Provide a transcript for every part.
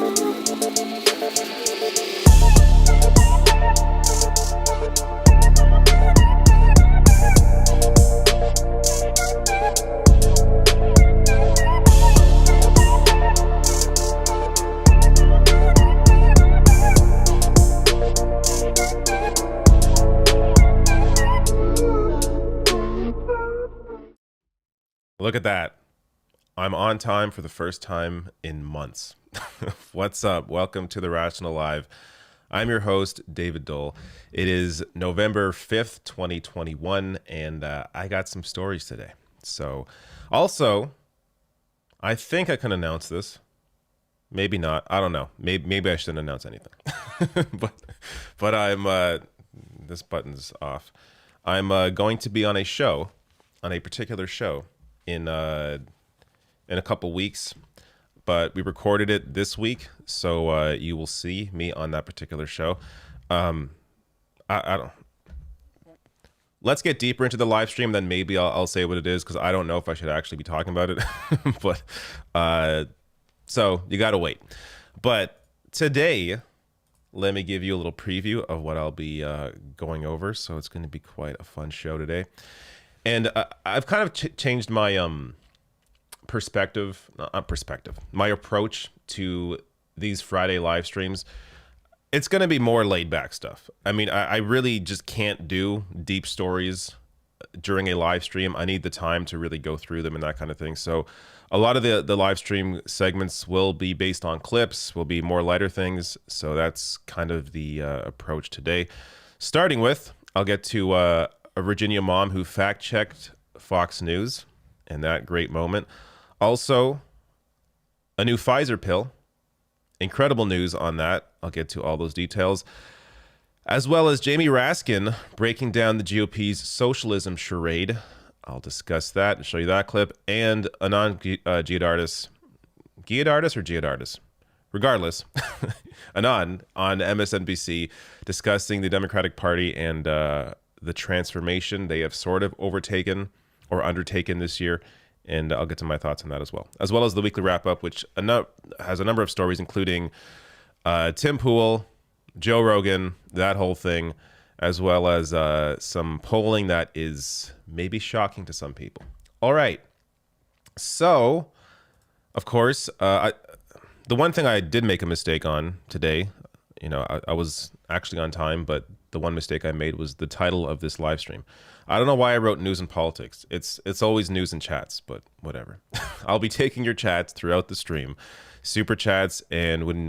Look at that. I'm on time for the first time in months. What's up? Welcome to the Rational Live. I'm your host, David Dole. It is November 5th, 2021, and I got some stories today. So, also, I think I can announce this. Maybe not. I don't know. Maybe I shouldn't announce anything. but I'm, this button's off. I'm going to be on a particular show in a couple weeks, but we recorded it this week, so you will see me on that particular show. I don't. Let's get deeper into the live stream, then maybe I'll say what it is, because I don't know if I should actually be talking about it. But so you gotta wait. But today, let me give you a little preview of what I'll be going over. So it's going to be quite a fun show today. And I've kind of changed my my approach to these Friday live streams. It's going to be more laid back stuff. I mean, I really just can't do deep stories during a live stream. I need the time to really go through them and that kind of thing. So a lot of the live stream segments will be based on clips, will be more lighter things. So that's kind of the approach today. Starting with, I'll get to a Virginia mom who fact-checked Fox News and that great moment. Also, a new Pfizer pill. Incredible news on that. I'll get to all those details. As well as Jamie Raskin breaking down the GOP's socialism charade. I'll discuss that and show you that clip. And Anand Giadardis. Giadardis or Giadardis? Regardless, Anand on MSNBC discussing the Democratic Party and the transformation they have sort of overtaken or undertaken this year. And I'll get to my thoughts on that as well as the weekly wrap-up, which has a number of stories, including Tim Pool, Joe Rogan, that whole thing, as well as some polling that is maybe shocking to some people. All right. So, of course, the one thing I did make a mistake on today, I was actually on time, but the one mistake I made was the title of this live stream. I don't know why I wrote news and politics. It's always news and chats, but whatever. I'll be taking your chats throughout the stream, super chats, and when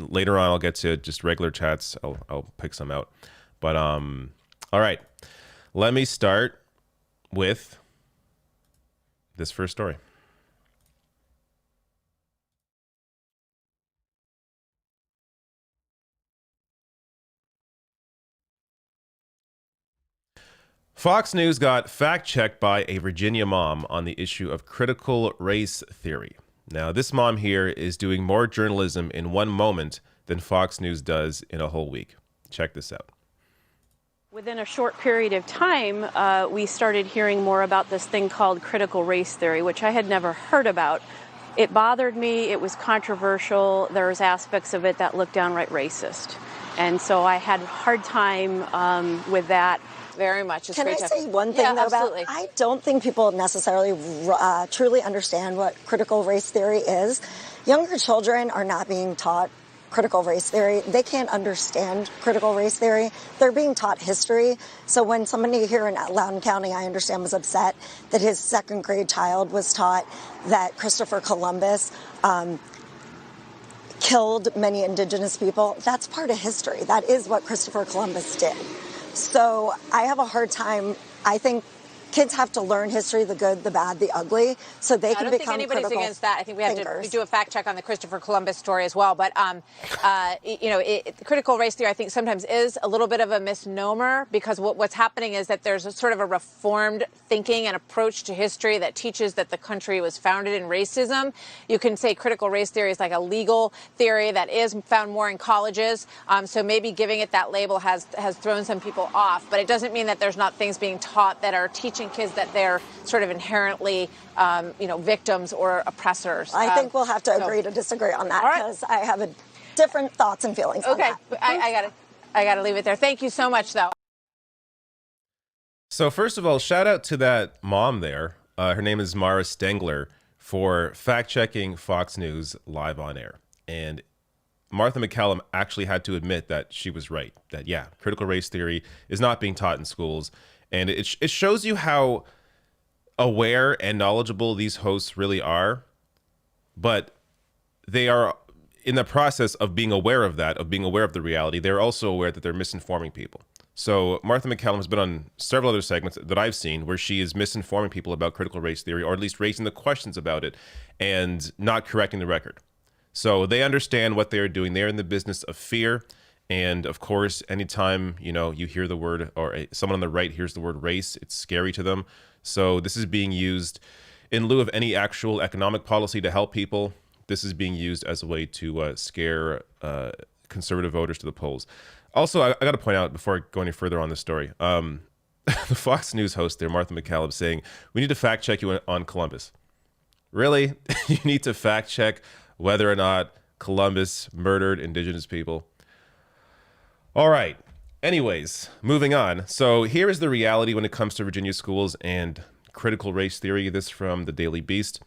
later on I'll get to just regular chats, I'll pick some out. But all right, let me start with this first story. Fox News got fact-checked by a Virginia mom on the issue of critical race theory. Now, this mom here is doing more journalism in one moment than Fox News does in a whole week. Check this out. Within a short period of time, we started hearing more about this thing called critical race theory, which I had never heard about. It bothered me. It was controversial. There's aspects of it that looked downright racist. And so I had a hard time with that. Very much. Can I say one thing though about? I don't think people necessarily truly understand what critical race theory is. Younger children are not being taught critical race theory. They can't understand critical race theory. They're being taught history. So when somebody here in Loudoun County, I understand, was upset that his second grade child was taught that Christopher Columbus killed many indigenous people, that's part of history. That is what Christopher Columbus did. So I have a hard time. I think kids have to learn history, the good, the bad, the ugly, so they can become critical thinkers. I don't think anybody's against that. I think we have to do a fact check on the Christopher Columbus story as well. But, critical race theory, I think, sometimes is a little bit of a misnomer, because what's happening is that there's a sort of a reformed thinking and approach to history that teaches that the country was founded in racism. You can say critical race theory is like a legal theory that is found more in colleges. So maybe giving it that label has thrown some people off. But it doesn't mean that there's not things being taught that are teaching teaching kids that they're sort of inherently, victims or oppressors. I think we'll have to agree to disagree on that because I have different thoughts and feelings on that. I got to leave it there. Thank you so much, though. So first of all, shout out to that mom there. Her name is Mara Stengler, for fact-checking Fox News live on air. And Martha McCallum actually had to admit that she was right, that, yeah, critical race theory is not being taught in schools. And it shows you how aware and knowledgeable these hosts really are. But they are, in the process of being aware of that, of being aware of the reality, they're also aware that they're misinforming people. So Martha McCallum has been on several other segments that I've seen where she is misinforming people about critical race theory, or at least raising the questions about it and not correcting the record. So they understand what they're doing. They're in the business of fear. And of course, anytime, you hear the word, or someone on the right hears the word race, it's scary to them. So this is being used in lieu of any actual economic policy to help people. This is being used as a way to scare conservative voters to the polls. Also, I got to point out before I go any further on this story, the Fox News host there, Martha McCallum, saying, we need to fact check you on Columbus. Really? You need to fact check whether or not Columbus murdered indigenous people? All right. Anyways, moving on. So here is the reality when it comes to Virginia schools and critical race theory. This from the Daily Beast.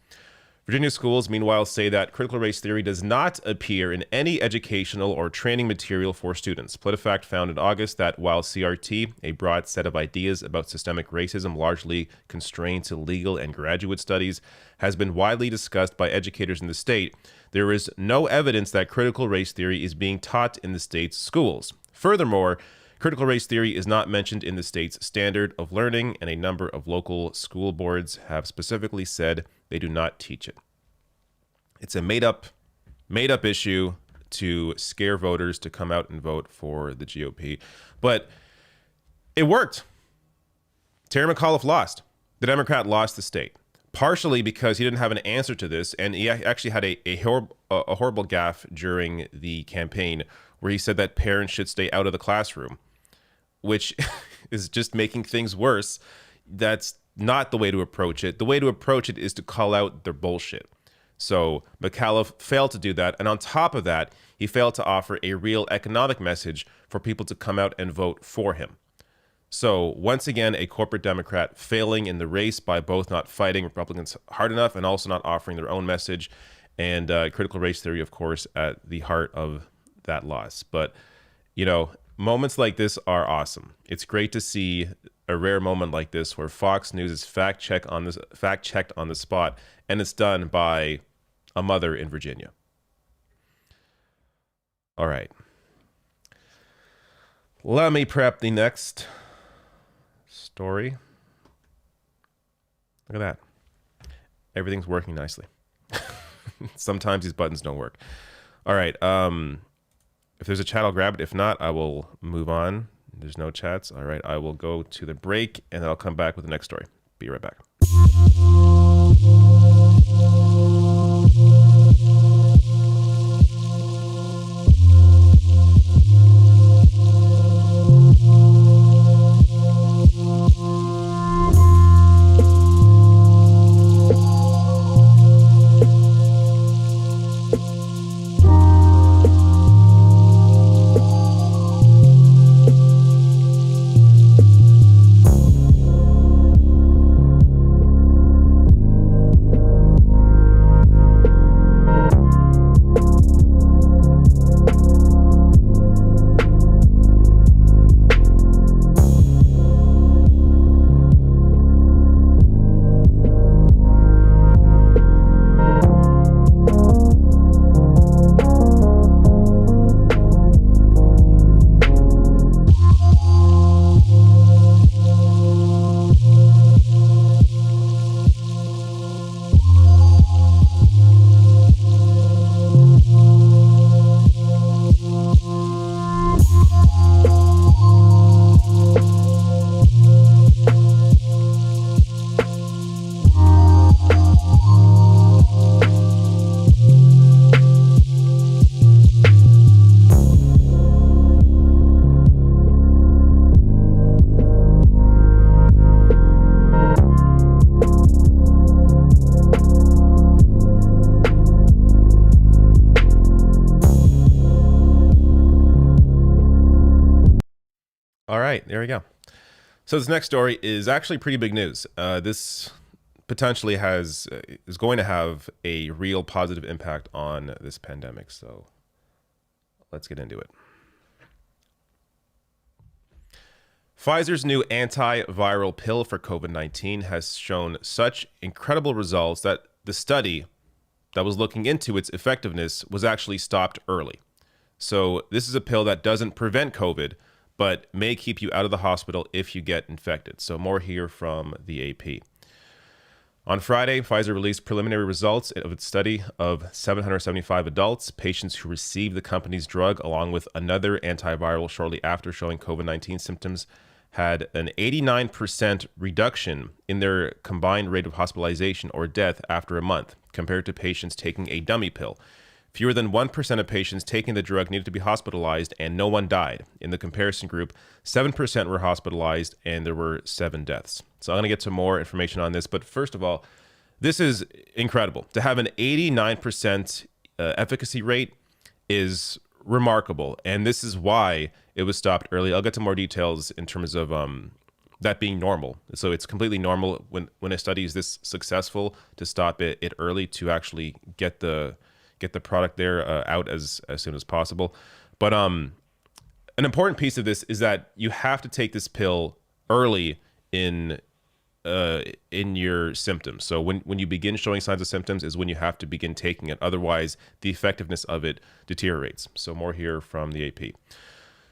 Virginia schools, meanwhile, say that critical race theory does not appear in any educational or training material for students. PolitiFact found in August that while CRT, a broad set of ideas about systemic racism largely constrained to legal and graduate studies, has been widely discussed by educators in the state, there is no evidence that critical race theory is being taught in the state's schools. Furthermore, critical race theory is not mentioned in the state's standard of learning, and a number of local school boards have specifically said they do not teach it. It's a made up issue to scare voters to come out and vote for the GOP. But it worked. Terry McAuliffe lost. The Democrat lost the state, partially because he didn't have an answer to this, and he actually had a horrible gaffe during the campaign where he said that parents should stay out of the classroom, which is just making things worse. That's not the way to approach it. The way to approach it is to call out their bullshit. So McAuliffe failed to do that. And on top of that, he failed to offer a real economic message for people to come out and vote for him. So once again, a corporate Democrat failing in the race by both not fighting Republicans hard enough and also not offering their own message. And critical race theory, of course, at the heart of that loss. But, moments like this are awesome. It's great to see a rare moment like this where Fox News is fact-checked on the spot, and it's done by a mother in Virginia. All right. Let me prep the next story. Look at that. Everything's working nicely. Sometimes these buttons don't work. All right. If there's a chat, I'll grab it. If not, I will move on. There's no chats. All right. I will go to the break, and then I'll come back with the next story. Be right back. right, there we go. So this next story is actually pretty big news. This potentially is going to have a real positive impact on this pandemic. So let's get into it. Pfizer's new antiviral pill for COVID-19 has shown such incredible results that the study that was looking into its effectiveness was actually stopped early. So this is a pill that doesn't prevent COVID, but may keep you out of the hospital if you get infected. So more here from the AP. On Friday, Pfizer released preliminary results of its study of 775 adults, patients who received the company's drug along with another antiviral shortly after, showing COVID-19 symptoms had an 89% reduction in their combined rate of hospitalization or death after a month, compared to patients taking a dummy pill. Fewer than 1% of patients taking the drug needed to be hospitalized, and no one died. In the comparison group, 7% were hospitalized, and there were 7 deaths. So I'm going to get some more information on this. But first of all, this is incredible. To have an 89% efficacy rate is remarkable, and this is why it was stopped early. I'll get to more details in terms of that being normal. So it's completely normal when a study is this successful to stop it early, to actually get the product there out as soon as possible. But an important piece of this is that you have to take this pill early in your symptoms. So when you begin showing signs of symptoms is when you have to begin taking it. Otherwise, the effectiveness of it deteriorates. So more here from the AP.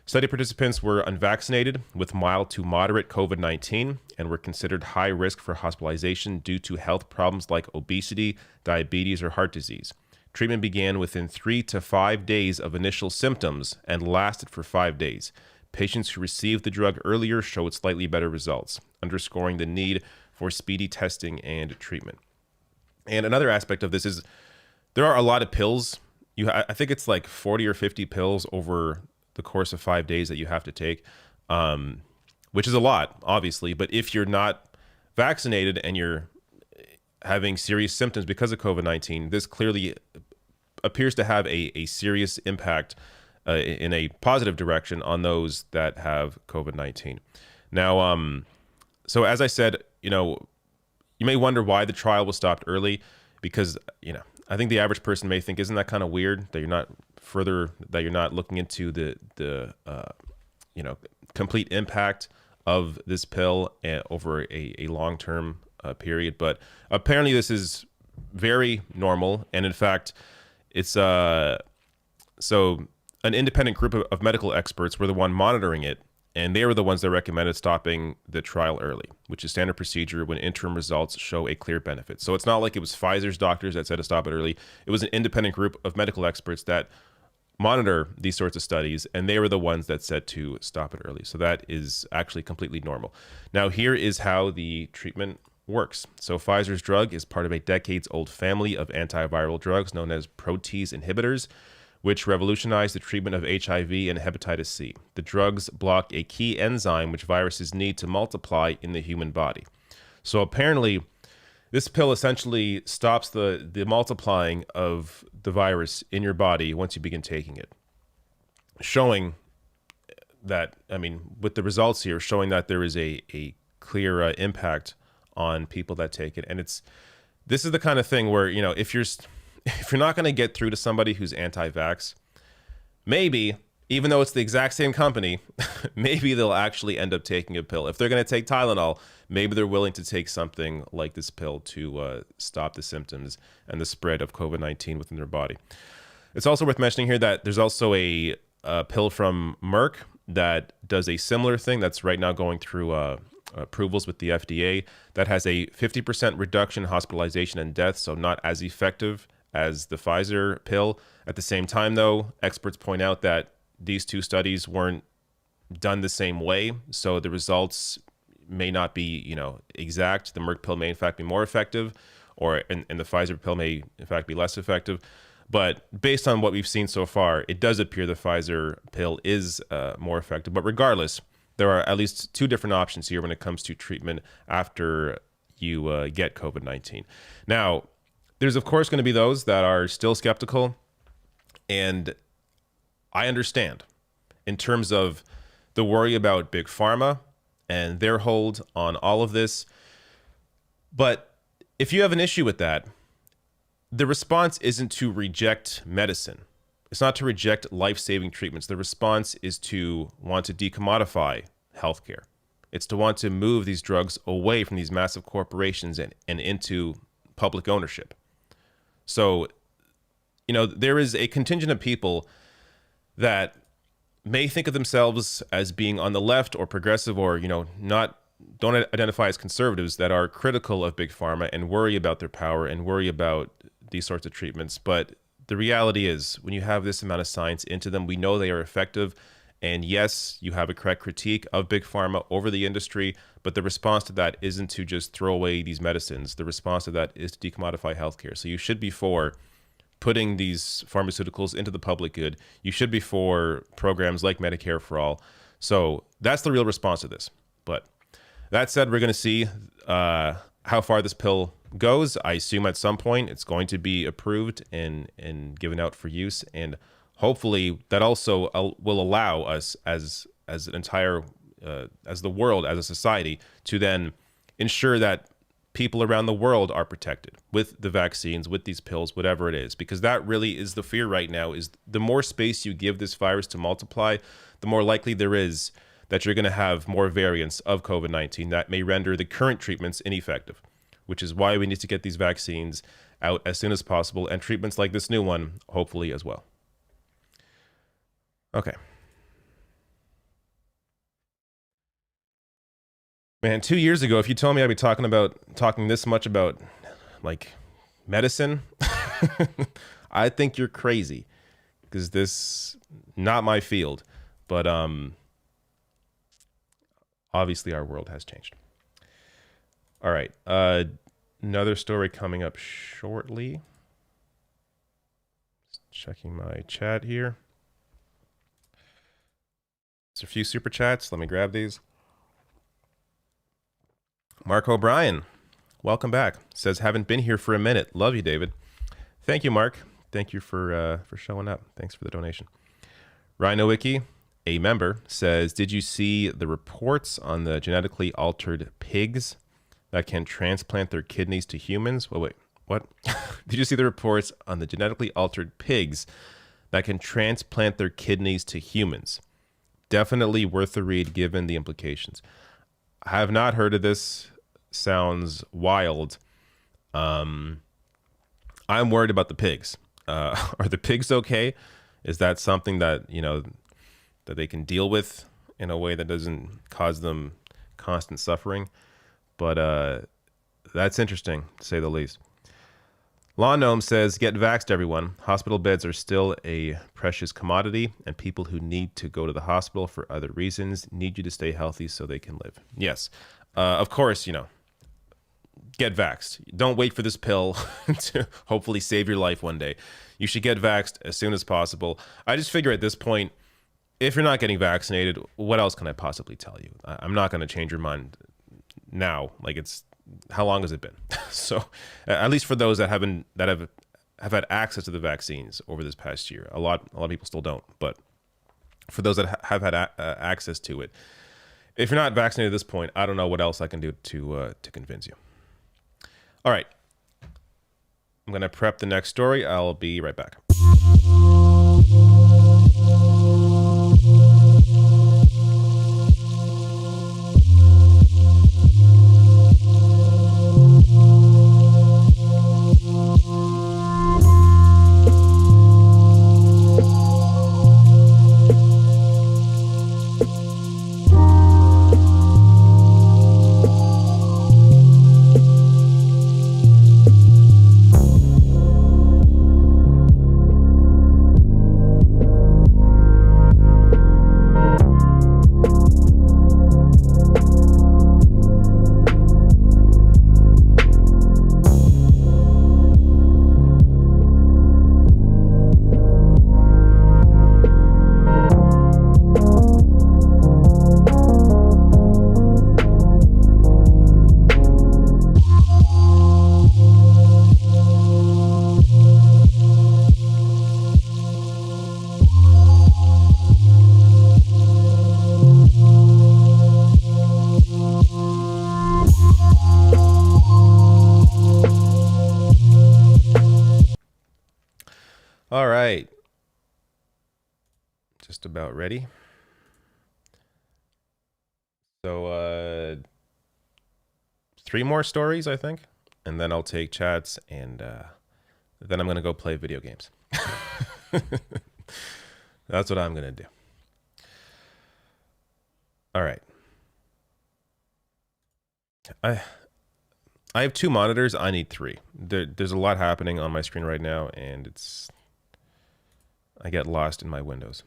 Study participants were unvaccinated with mild to moderate COVID-19 and were considered high risk for hospitalization due to health problems like obesity, diabetes, or heart disease. Treatment began within 3 to 5 days of initial symptoms and lasted for 5 days. Patients who received the drug earlier showed slightly better results, underscoring the need for speedy testing and treatment. And another aspect of this is there are a lot of pills. I think it's like 40 or 50 pills over the course of 5 days that you have to take, which is a lot, obviously. But if you're not vaccinated and you're having serious symptoms because of COVID-19, this clearly appears to have a serious impact in a positive direction on those that have COVID-19. Now, so as I said, you may wonder why the trial was stopped early, because, I think the average person may think, isn't that kind of weird that you're not looking into the complete impact of this pill over a long-term period. But apparently this is very normal. And in fact, it's so an independent group of medical experts were the one monitoring it, and they were the ones that recommended stopping the trial early, which is standard procedure when interim results show a clear benefit. So it's not like it was Pfizer's doctors that said to stop it early. It was an independent group of medical experts that monitor these sorts of studies, and they were the ones that said to stop it early. So that is actually completely normal. Now, here is how the treatment works. So Pfizer's drug is part of a decades-old family of antiviral drugs known as protease inhibitors, which revolutionized the treatment of HIV and hepatitis C. The drugs block a key enzyme which viruses need to multiply in the human body. So apparently, this pill essentially stops the multiplying of the virus in your body once you begin taking it. Showing that, with the results here, showing that there is a clear impact on people that take it. And this is the kind of thing where, if you're not going to get through to somebody who's anti-vax, maybe, even though it's the exact same company, maybe they'll actually end up taking a pill. If they're going to take Tylenol, maybe they're willing to take something like this pill to stop the symptoms and the spread of COVID-19 within their body. It's also worth mentioning here that there's also a pill from Merck that does a similar thing that's right now going through approvals with the FDA that has a 50% reduction in hospitalization and death, so not as effective as the Pfizer pill. At the same time, though, experts point out that these two studies weren't done the same way, so the results may not be, exact. The Merck pill may in fact be more effective, and the Pfizer pill may in fact be less effective. But based on what we've seen so far, it does appear the Pfizer pill is more effective. But regardless, there are at least two different options here when it comes to treatment after you get COVID-19. Now, there's of course going to be those that are still skeptical, and I understand in terms of the worry about Big Pharma and their hold on all of this. But if you have an issue with that, the response isn't to reject medicine. It's not to reject life-saving treatments. The response is to want to decommodify healthcare. It's to want to move these drugs away from these massive corporations and into public ownership. So, there is a contingent of people that may think of themselves as being on the left or progressive or, don't identify as conservatives, that are critical of Big Pharma and worry about their power and worry about these sorts of treatments. But the reality is, when you have this amount of science into them, we know they are effective. And yes, you have a correct critique of Big Pharma over the industry, but the response to that isn't to just throw away these medicines. The response to that is to decommodify healthcare. So you should be for putting these pharmaceuticals into the public good. You should be for programs like Medicare for All. So that's the real response to this. But that said, we're going to see how far this pill goes. I assume at some point it's going to be approved and given out for use. And hopefully that also will allow us as an entire, as the world, as a society, to then ensure that people around the world are protected with the vaccines, with these pills, whatever it is, because that really is the fear right now. Is the more space you give this virus to multiply, the more likely there is that you're going to have more variants of COVID-19 that may render the current treatments ineffective, which is why we need to get these vaccines out as soon as possible, and treatments like this new one, hopefully, as well. Okay. Man, 2 years ago, if you told me I'd be talking this much about like medicine, I think you're crazy, because this not my field. But obviously our world has changed. All right, another story coming up shortly. Just checking my chat here. There's a few super chats. Let me grab these. Mark O'Brien, welcome back. Says, haven't been here for a minute. Love you, David. Thank you, Mark. Thank you for showing up. Thanks for the donation. Rhino Wiki, a member, says, did you see the reports on the genetically altered pigs that can transplant their kidneys to humans? Well, wait, what? Did you see the reports on the genetically altered pigs that can transplant their kidneys to humans? Definitely worth the read given the implications. I have not heard of this. Sounds wild. I'm worried about the pigs. Are the pigs okay? Is that something that, that they can deal with in a way that doesn't cause them constant suffering? But that's interesting, to say the least. Law Gnome says, get vaxxed, everyone. Hospital beds are still a precious commodity, and people who need to go to the hospital for other reasons need you to stay healthy so they can live. Yes, of course, get vaxxed. Don't wait for this pill to hopefully save your life one day. You should get vaxxed as soon as possible. I just figure at this point, if you're not getting vaccinated, what else can I possibly tell you? I'm not going to change your mind now. Like, how long has it been? So at least for those that have had access to the vaccines over this past year, a lot of people still don't, but for those that have had access to it, if you're not vaccinated at this point, I don't know what else I can do to convince you. All right, I'm going to prep the next story. I'll be right back. All right. Just about ready. So, 3 more stories, I think. And then I'll take chats, and then I'm going to go play video games. That's what I'm going to do. All right. I have 2 monitors. I need 3. There's a lot happening on my screen right now, and I get lost in my windows.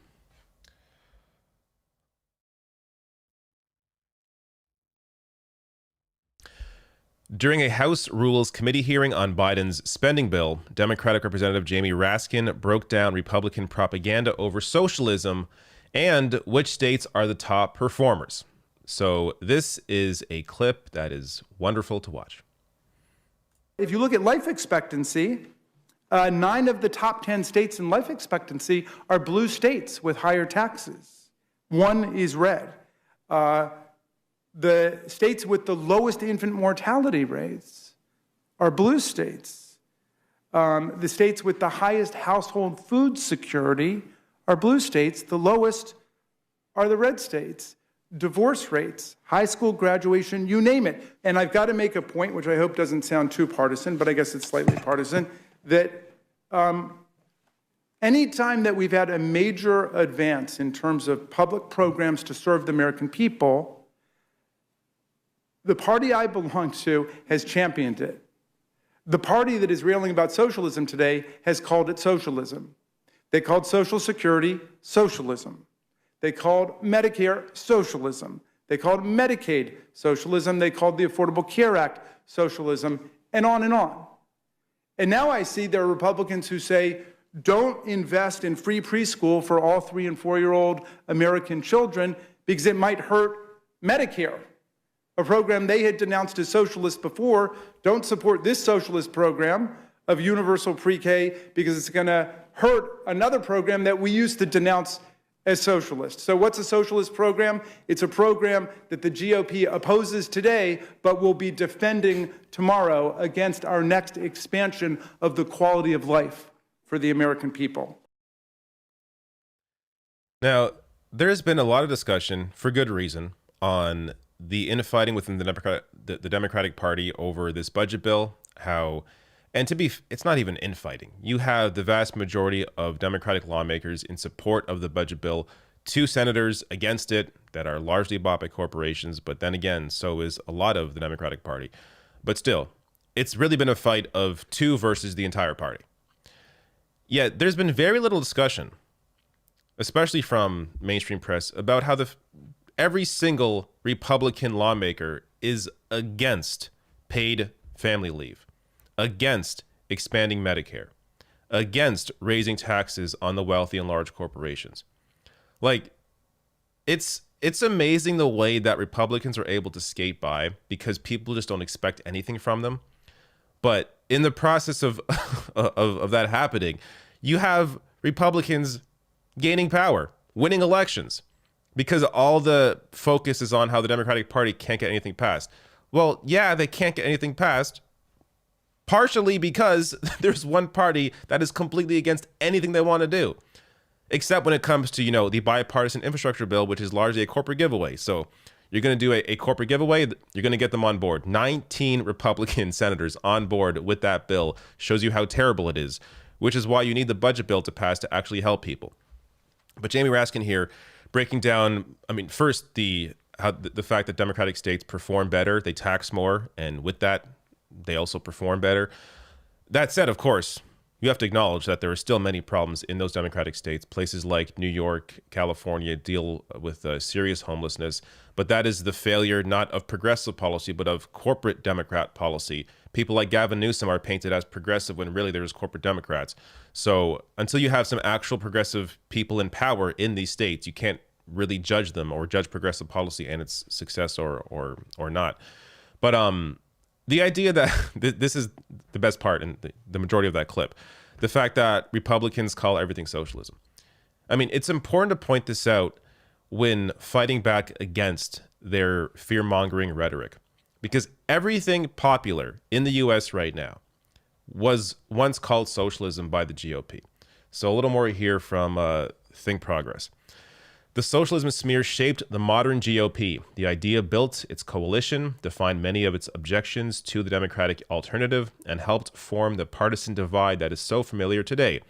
During a House Rules Committee hearing on Biden's spending bill, Democratic Representative Jamie Raskin broke down Republican propaganda over socialism and which states are the top performers. So this is a clip that is wonderful to watch. If you look at life expectancy, 9 of the top 10 states in life expectancy are blue states with higher taxes. 1 is red. The states with the lowest infant mortality rates are blue states. The states with the highest household food security are blue states. The lowest are the red states. Divorce rates, high school graduation, you name it. And I've got to make a point, which I hope doesn't sound too partisan, but I guess it's slightly partisan, that anytime that we've had a major advance in terms of public programs to serve the American people, the party I belong to has championed it. The party that is railing about socialism today has called it socialism. They called Social Security socialism. They called Medicare socialism. They called Medicaid socialism. They called the Affordable Care Act socialism, and on and on. And now I see there are Republicans who say, don't invest in free preschool for all 3- and 4-year-old American children because it might hurt Medicare, a program they had denounced as socialist before. Don't support this socialist program of universal pre-K because it's going to hurt another program that we used to denounce as socialist. So what's a socialist program? It's a program that the GOP opposes today, but will be defending tomorrow against our next expansion of the quality of life for the American people. Now, there's been a lot of discussion, for good reason, on the infighting within the Democratic Party over this budget bill, it's not even infighting. You have the vast majority of Democratic lawmakers in support of the budget bill, 2 senators against it that are largely bought by corporations, but then again, so is a lot of the Democratic Party. But still, it's really been a fight of 2 versus the entire party. Yet, there's been very little discussion, especially from mainstream press, about how every single Republican lawmaker is against paid family leave, against expanding Medicare, against raising taxes on the wealthy and large corporations. Like, it's amazing the way that Republicans are able to skate by because people just don't expect anything from them. But in the process of of that happening, you have Republicans gaining power, winning elections, because all the focus is on how the Democratic Party can't get anything passed. Well, yeah, they can't get anything passed, partially because there's one party that is completely against anything they want to do, except when it comes to, the bipartisan infrastructure bill, which is largely a corporate giveaway. So you're going to do a corporate giveaway, you're going to get them on board. 19 Republican senators on board with that bill shows you how terrible it is, which is why you need the budget bill to pass to actually help people. But Jamie Raskin here, breaking down, first the fact that Democratic states perform better, they tax more, and with that, they also perform better. That said, of course, you have to acknowledge that there are still many problems in those Democratic states. Places like New York, California deal with serious homelessness, but that is the failure not of progressive policy, but of corporate Democrat policy. People like Gavin Newsom are painted as progressive when really there's corporate Democrats. So until you have some actual progressive people in power in these states, you can't really judge them or judge progressive policy and its success or not. But the idea that this is the best part in the majority of that clip, the fact that Republicans call everything socialism. It's important to point this out when fighting back against their fear-mongering rhetoric, because everything popular in the U.S. right now was once called socialism by the GOP. So a little more here from Think Progress. The socialism smear shaped the modern GOP. The idea built its coalition, defined many of its objections to the Democratic alternative, and helped form the partisan divide that is so familiar today.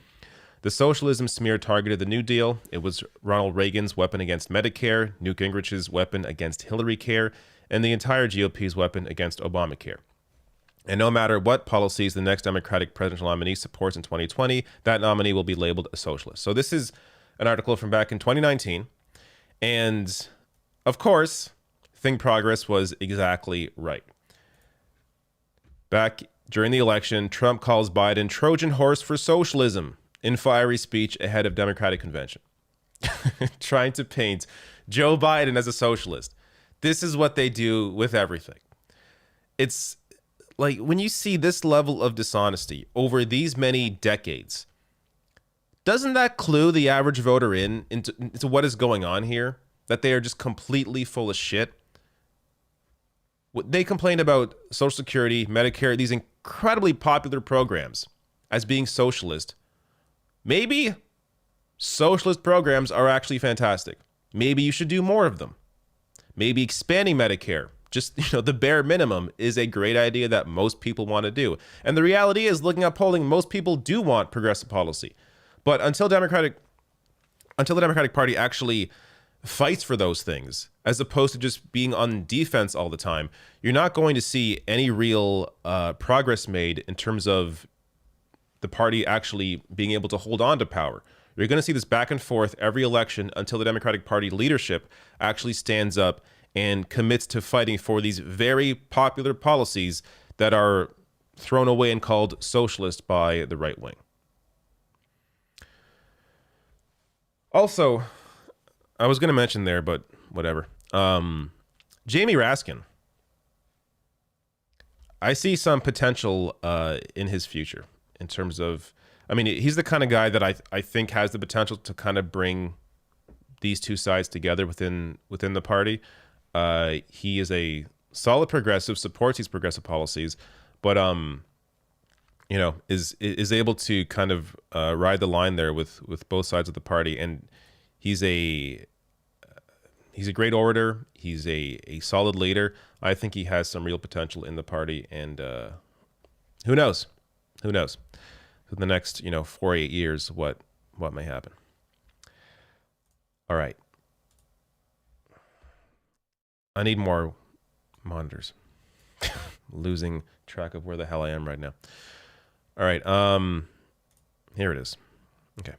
The socialism smear targeted the New Deal. It was Ronald Reagan's weapon against Medicare, Newt Gingrich's weapon against Hillary Care, and the entire GOP's weapon against Obamacare. And no matter what policies the next Democratic presidential nominee supports in 2020, that nominee will be labeled a socialist. So this is an article from back in 2019. And of course, Think Progress was exactly right. Back during the election, Trump calls Biden Trojan horse for socialism in fiery speech ahead of Democratic convention, trying to paint Joe Biden as a socialist. This is what they do with everything. It's like when you see this level of dishonesty over these many decades, doesn't that clue the average voter into what is going on here? That they are just completely full of shit? They complain about Social Security, Medicare, these incredibly popular programs as being socialist. Maybe socialist programs are actually fantastic. Maybe you should do more of them. Maybe expanding Medicare, just the bare minimum, is a great idea that most people want to do. And the reality is, looking at polling, most people do want progressive policy. But until the Democratic Party actually fights for those things, as opposed to just being on defense all the time, you're not going to see any real progress made in terms of the party actually being able to hold on to power. You're going to see this back and forth every election until the Democratic Party leadership actually stands up and commits to fighting for these very popular policies that are thrown away and called socialist by the right wing. Also, I was going to mention there, but whatever. Jamie Raskin. I see some potential in his future in terms of, he's the kind of guy that I think has the potential to kind of bring these two sides together within the party. He is a solid progressive, supports these progressive policies, but is able to kind of ride the line there with both sides of the party. And he's a great orator. He's a solid leader. I think he has some real potential in the party. And who knows? For the next 4-8 years, what may happen. All right. I need more monitors. Losing track of where the hell I am right now. All right. Here it is. Okay.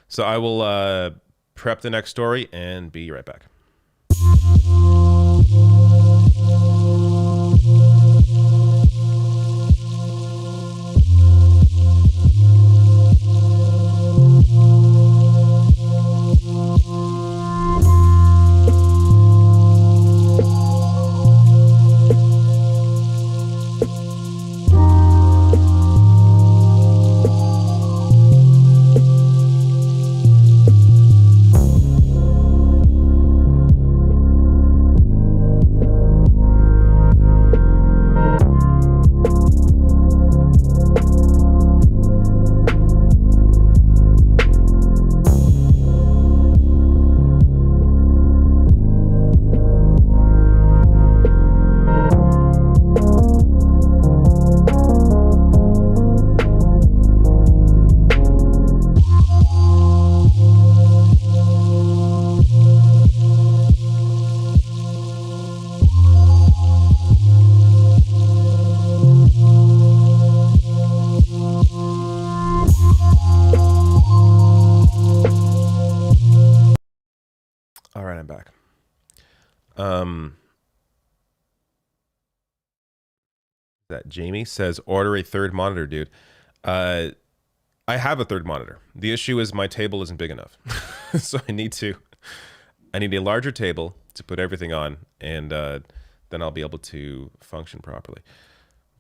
So I will prep the next story and be right back. That Jamie says, order a third monitor, dude. I have a third monitor. The issue is my table isn't big enough. So I need a larger table to put everything on, and then I'll be able to function properly.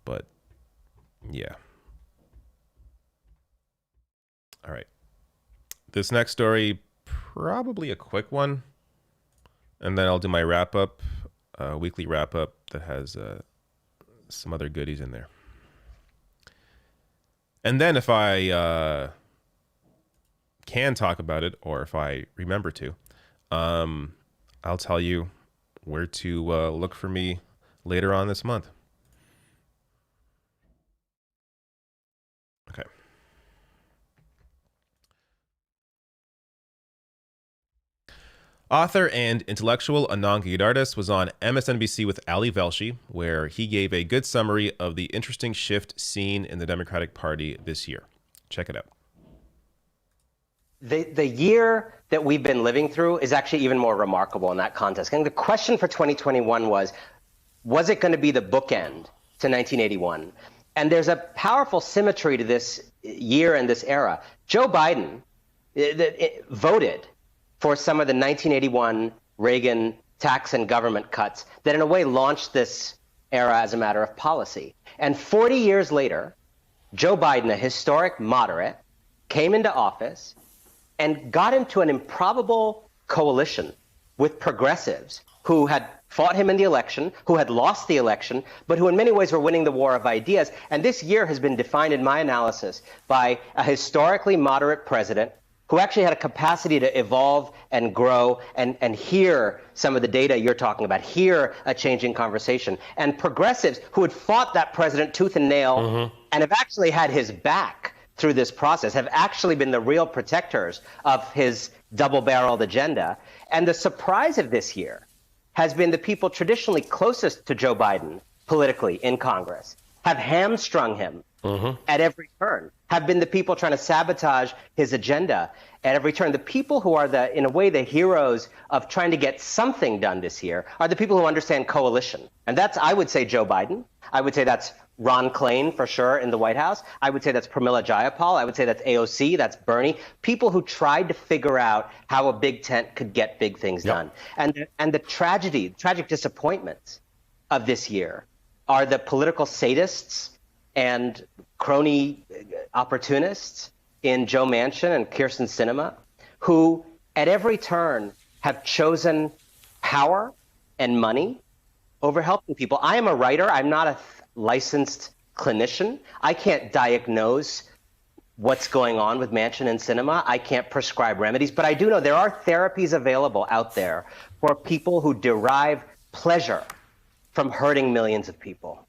But yeah. All right. This next story, probably a quick one. And then I'll do my wrap-up, weekly wrap-up that has some other goodies in there. And then if I can talk about it, or if I remember to, I'll tell you where to look for me later on this month. Okay. Author and intellectual Anand Giridharadas was on MSNBC with Ali Velshi, where he gave a good summary of the interesting shift seen in the Democratic Party this year. Check it out. The year that we've been living through is actually even more remarkable in that context. And the question for 2021 was it going to be the bookend to 1981? And there's a powerful symmetry to this year and this era. Joe Biden voted for some of the 1981 Reagan tax and government cuts that in a way launched this era as a matter of policy. And 40 years later, Joe Biden, a historic moderate, came into office and got into an improbable coalition with progressives who had fought him in the election, who had lost the election, but who in many ways were winning the war of ideas. And this year has been defined in my analysis by a historically moderate president who actually had a capacity to evolve and grow and hear some of the data you're talking about, hear a changing conversation. And progressives who had fought that president tooth and nail and have actually had his back through this process, have actually been the real protectors of his double-barreled agenda. And the surprise of this year has been the people traditionally closest to Joe Biden politically in Congress have hamstrung him at every turn, have been the people trying to sabotage his agenda at every turn. The people who are in a way, the heroes of trying to get something done this year are the people who understand coalition. And that's, I would say, Joe Biden. I would say that's Ron Klain, for sure, in the White House. I would say that's Pramila Jayapal. I would say that's AOC, that's Bernie. People who tried to figure out how a big tent could get big things done. And the tragic disappointments of this year are the political sadists and crony opportunists in Joe Manchin and Kyrsten Sinema, who at every turn have chosen power and money over helping people. I am a writer. I'm not a licensed clinician. I can't diagnose what's going on with Manchin and Sinema. I can't prescribe remedies, but I do know there are therapies available out there for people who derive pleasure from hurting millions of people.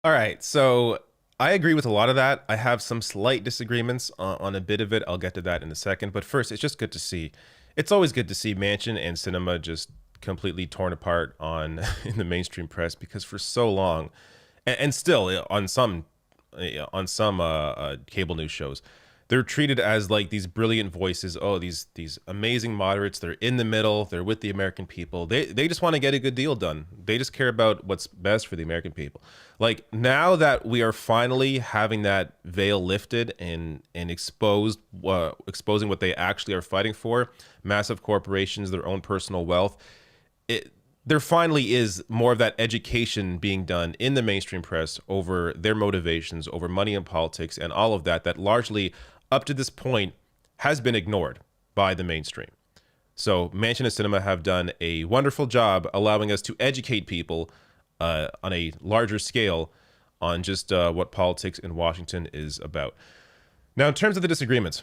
All right, so I agree with a lot of that. I have some slight disagreements on a bit of it. I'll get to that in a second. But first, it's just good to see. It's always good to see Manchin and Sinema just completely torn apart in the mainstream press, because for so long, and still on some cable news shows, they're treated as like these brilliant voices. Oh, these amazing moderates. They're in the middle. They're with the American people. They just want to get a good deal done. They just care about what's best for the American people. Like, now that we are finally having that veil lifted and exposing what they actually are fighting for, massive corporations, their own personal wealth, there finally is more of that education being done in the mainstream press over their motivations, over money and politics, and all of that largely up to this point has been ignored by the mainstream. So Manchin and Sinema have done a wonderful job allowing us to educate people on a larger scale on just what politics in Washington is about. Now, in terms of the disagreements,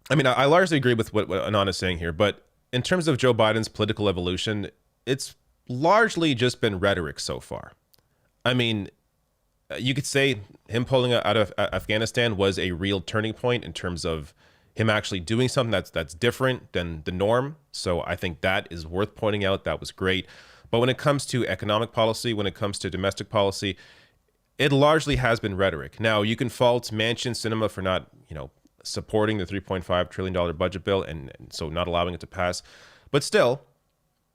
I mean, I largely agree with what Anand is saying here, but in terms of Joe Biden's political evolution, it's largely just been rhetoric so far. I mean, you could say him pulling out of Afghanistan was a real turning point in terms of him actually doing something that's different than the norm. So I think that is worth pointing out. That was great. But when it comes to economic policy, when it comes to domestic policy, it largely has been rhetoric. Now, you can fault Manchin, Sinema for not, supporting the $3.5 trillion budget bill and so not allowing it to pass. But still,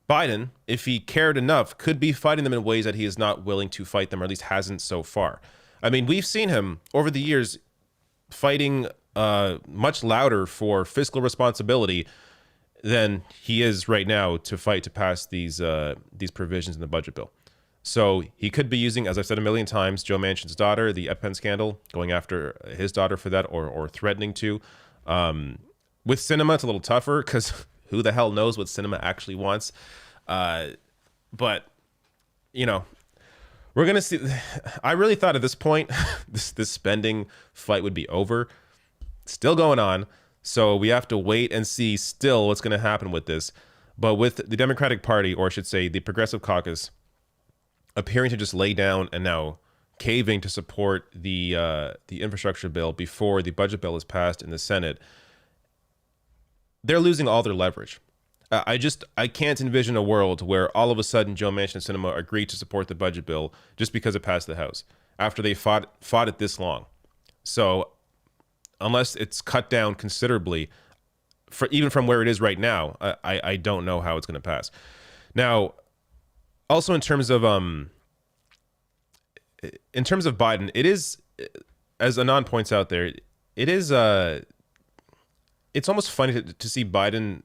Biden, if he cared enough, could be fighting them in ways that he is not willing to fight them, or at least hasn't so far. I mean, we've seen him over the years fighting much louder for fiscal responsibility than he is right now to fight to pass these provisions in the budget bill. So he could be using, as I've said a million times, Joe Manchin's daughter, the EpiPen scandal, going after his daughter for that, or threatening to. With Sinema, it's a little tougher because who the hell knows what Sinema actually wants. But, we're going to see. I really thought at this point, this spending fight would be over. still going on. So we have to wait and see still what's going to happen with this. But with the Democratic Party, or I should say the Progressive Caucus, appearing to just lay down and now caving to support the infrastructure bill before the budget bill is passed in the Senate, they're losing all their leverage. I can't envision a world where all of a sudden Joe Manchin and Sinema agreed to support the budget bill just because it passed the House after they fought it this long. So unless it's cut down considerably, even from where it is right now, I don't know how it's going to pass. Now, also in terms of Biden, it is, as Anand points out there, it is it's almost funny to see Biden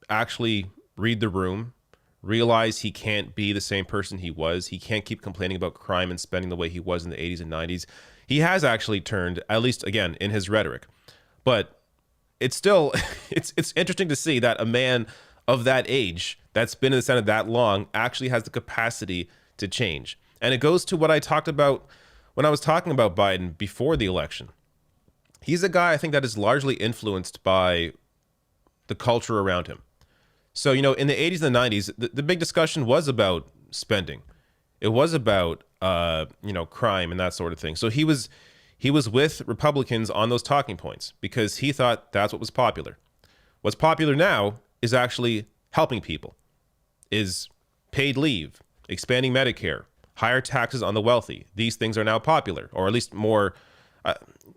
actually read the room, realize he can't be the same person he was. He can't keep complaining about crime and spending the way he was in the 80s and 90s. He has actually turned, at least again in his rhetoric, but it's still it's interesting to see that a man of that age that's been in the Senate that long actually has the capacity to change. And it goes to what I talked about when I was talking about Biden before the election. He's a guy I think that is largely influenced by the culture around him. So, in the 80s and the 90s, the big discussion was about spending. It was about, crime and that sort of thing. So he was with Republicans on those talking points because he thought that's what was popular. What's popular now is actually helping people, is paid leave, expanding Medicare, higher taxes on the wealthy. These things are now popular, or at least more.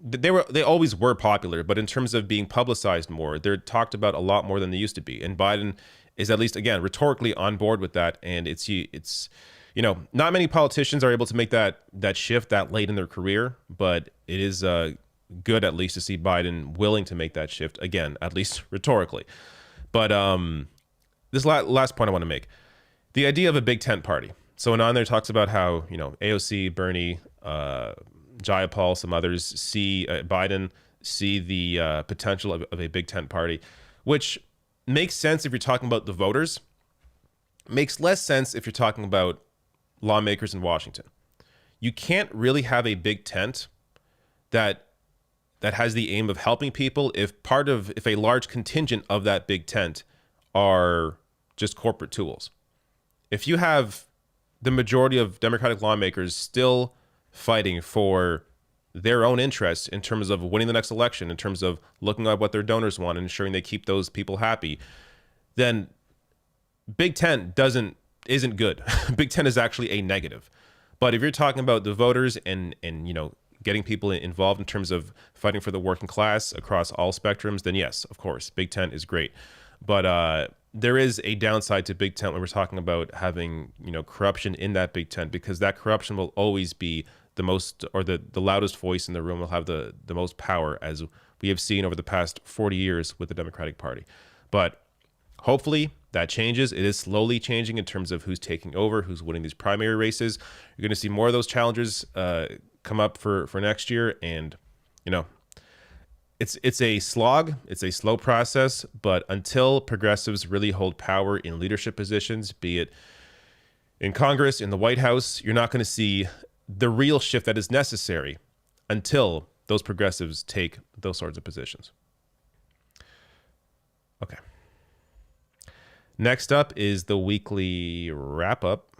They always were popular, but in terms of being publicized more, they're talked about a lot more than they used to be. And Biden is, at least again, rhetorically on board with that. And it's not many politicians are able to make that shift that late in their career, but it is good at least to see Biden willing to make that shift again, at least rhetorically. But this last point I want to make, the idea of a big tent party. So Anand there talks about how AOC, Bernie, Jayapal, some others see Biden see the potential of a big tent party, which makes sense if you're talking about the voters. Makes less sense if you're talking about lawmakers in Washington. You can't really have a big tent that has the aim of helping people if a large contingent of that big tent are just corporate tools. If you have the majority of Democratic lawmakers still fighting for their own interests in terms of winning the next election, in terms of looking at what their donors want and ensuring they keep those people happy, then Big Tent isn't good. Big Tent is actually a negative. But if you're talking about the voters and getting people involved in terms of fighting for the working class across all spectrums, then yes, of course, Big Tent is great. But there is a downside to Big Tent when we're talking about having corruption in that Big Tent, because that corruption will always be the most, or the loudest voice in the room will have the most power, as we have seen over the past 40 years with the Democratic Party. But hopefully that changes. It is slowly changing in terms of who's taking over, who's winning these primary races. You're going to see more of those challengers come up for next year. And, it's a slog. It's a slow process. But until progressives really hold power in leadership positions, be it in Congress, in the White House, you're not going to see the real shift that is necessary until those progressives take those sorts of positions. Okay. Next up is the weekly wrap-up.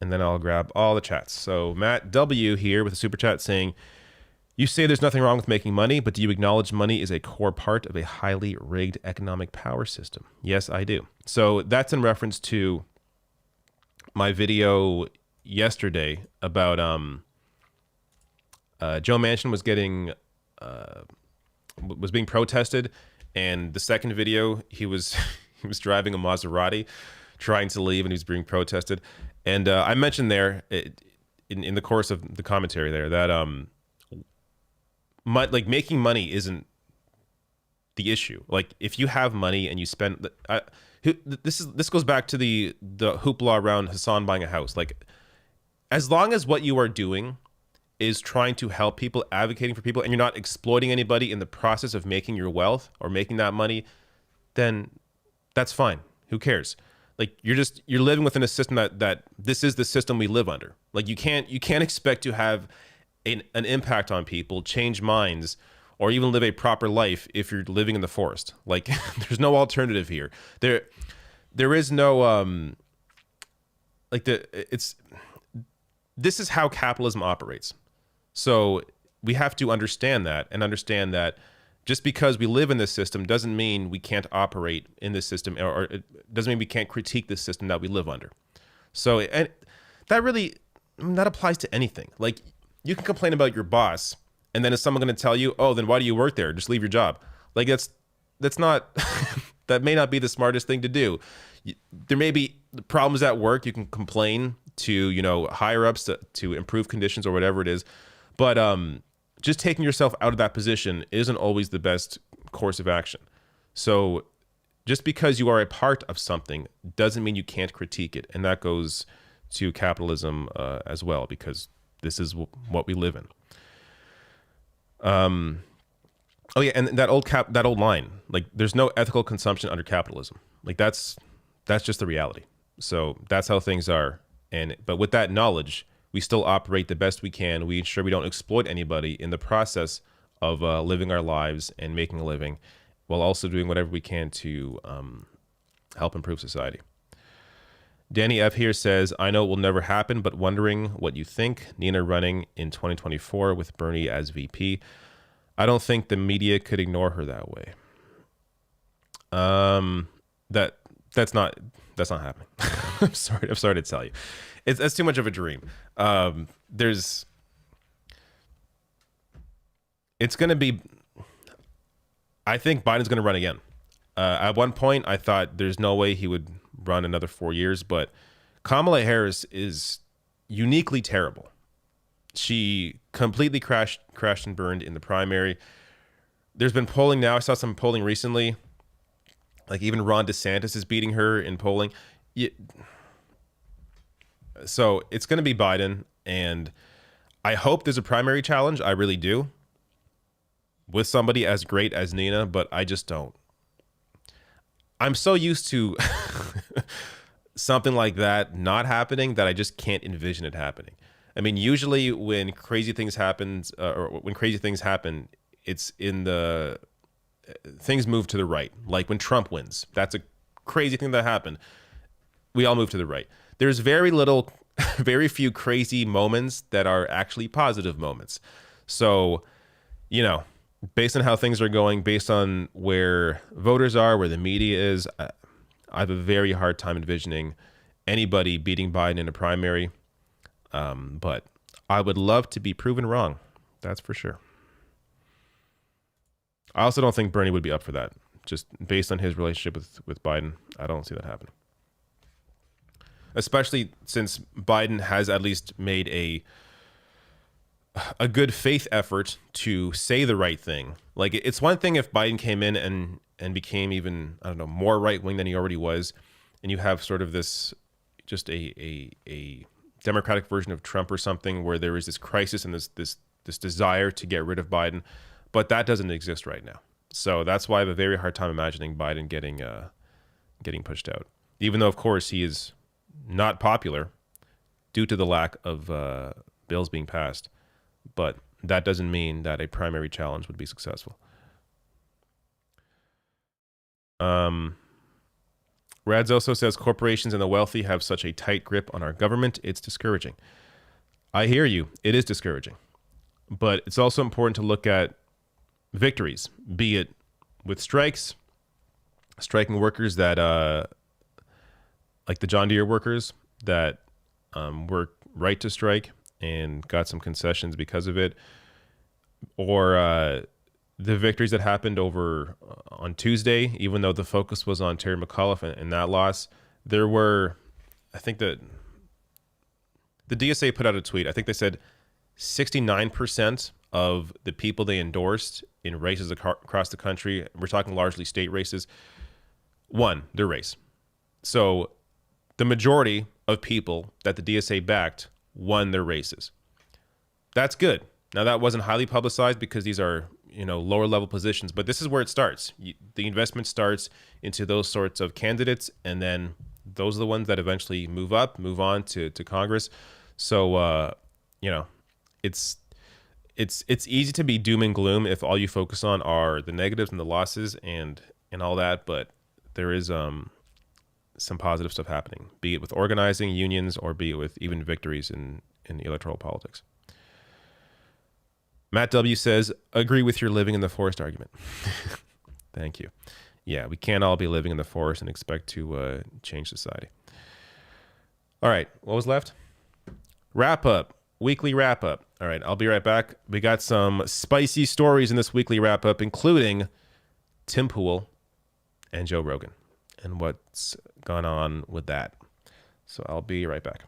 And then I'll grab all the chats. So Matt W. here with a super chat saying, you say there's nothing wrong with making money, but do you acknowledge money is a core part of a highly rigged economic power system? Yes, I do. So that's in reference to my video yesterday about Joe Manchin was being protested, and the second video he was driving a Maserati, trying to leave, and he was being protested. And I mentioned there in the course of the commentary there that making money isn't the issue. Like, if you have money and you spend, this goes back to the hoopla around Hassan buying a house. Like, as long as what you are doing is trying to help people, advocating for people, and you're not exploiting anybody in the process of making your wealth or making that money, then that's fine. Who cares? Like, you're living within a system that this is the system we live under. Like, you can't expect to have an impact on people, change minds, or even live a proper life if you're living in the forest. Like, there's no alternative here. There is no this is how capitalism operates. So we have to understand that, and understand that just because we live in this system doesn't mean we can't operate in this system, or it doesn't mean we can't critique the system that we live under. So, and that applies to anything. Like, you can complain about your boss, and then is someone going to tell you, oh, then why do you work there? Just leave your job. Like, that's not, that may not be the smartest thing to do. There may be problems at work. You can complain to, higher ups to improve conditions or whatever it is. But just taking yourself out of that position isn't always the best course of action. So just because you are a part of something doesn't mean you can't critique it. And that goes to capitalism as well, because this is what we live in. Oh yeah, and that old line, like, there's no ethical consumption under capitalism. Like, that's just the reality. So that's how things are. But with that knowledge, we still operate the best we can. We ensure we don't exploit anybody in the process of living our lives and making a living, while also doing whatever we can to help improve society. Danny F. here says, I know it will never happen, but wondering what you think. Nina running in 2024 with Bernie as VP. I don't think the media could ignore her that way. That's not happening. I'm sorry to tell you. That's too much of a dream. It's going to be, I think Biden's going to run again. At one point, I thought there's no way he would run another 4 years, but Kamala Harris is uniquely terrible. She completely crashed and burned in the primary. There's been polling now. I saw some polling recently. Like, even Ron DeSantis is beating her in polling. So it's going to be Biden, and I hope there's a primary challenge. I really do, with somebody as great as Nina, but I just don't. I'm so used to something like that not happening that I just can't envision it happening. I mean, usually when crazy things happen, it's in the things move to the right. Like when Trump wins, that's a crazy thing that happened. We all move to the right. There's very few crazy moments that are actually positive moments. So, based on how things are going, based on where voters are, where the media is, I have a very hard time envisioning anybody beating Biden in a primary. But I would love to be proven wrong. That's for sure. I also don't think Bernie would be up for that. Just based on his relationship with Biden, I don't see that happening. Especially since Biden has at least made a good faith effort to say the right thing. Like, it's one thing if Biden came in and became even, I don't know, more right wing than he already was, and you have sort of this, just a Democratic version of Trump or something, where there is this crisis and this desire to get rid of Biden, but that doesn't exist right now. So that's why I have a very hard time imagining Biden getting pushed out, even though of course he is not popular due to the lack of bills being passed. But that doesn't mean that a primary challenge would be successful. Rads also says corporations and the wealthy have such a tight grip on our government. It's discouraging. I hear you. It is discouraging. But it's also important to look at victories, be it with strikes, striking workers that, like the John Deere workers that were right to strike and got some concessions because of it, or the victories that happened over on Tuesday, even though the focus was on Terry McAuliffe and that loss. There were, I think that the DSA put out a tweet. I think they said 69% of the people they endorsed in races across the country, we're talking largely state races, won their race. So the majority of people that the DSA backed won their races. That's good. Now, that wasn't highly publicized because these are, lower level positions, but this is where it starts. The investment starts into those sorts of candidates, and then those are the ones that eventually move on to Congress. So, it's it's easy to be doom and gloom if all you focus on are the negatives and the losses and all that, but there is some positive stuff happening, be it with organizing unions or be it with even victories in electoral politics. Matt W says, agree with your living in the forest argument. Thank you. Yeah, we can't all be living in the forest and expect to change society. All right, what was left? Wrap up, weekly wrap up. All right, I'll be right back. We got some spicy stories in this weekly wrap up, including Tim Pool and Joe Rogan and what's gone on with that. So I'll be right back.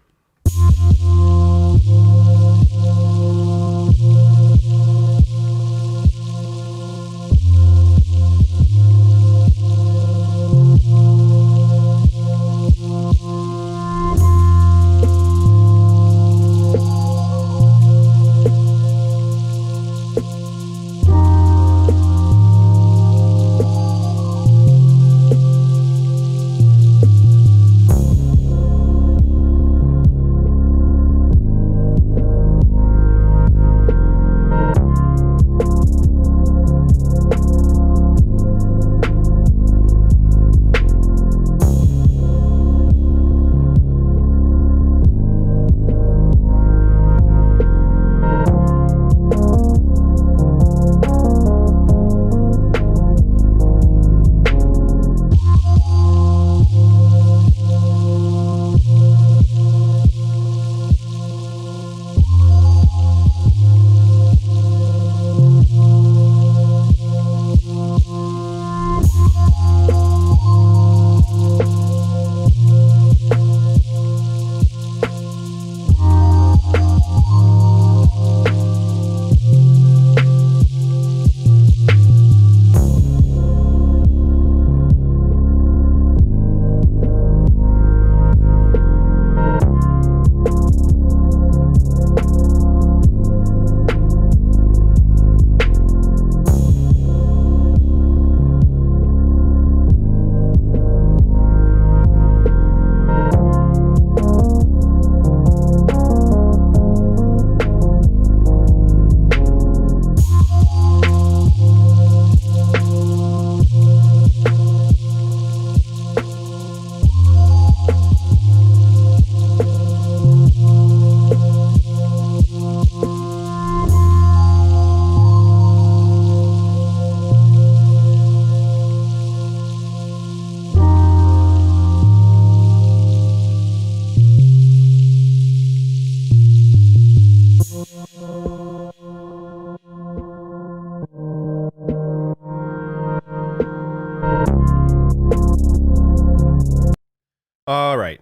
All right,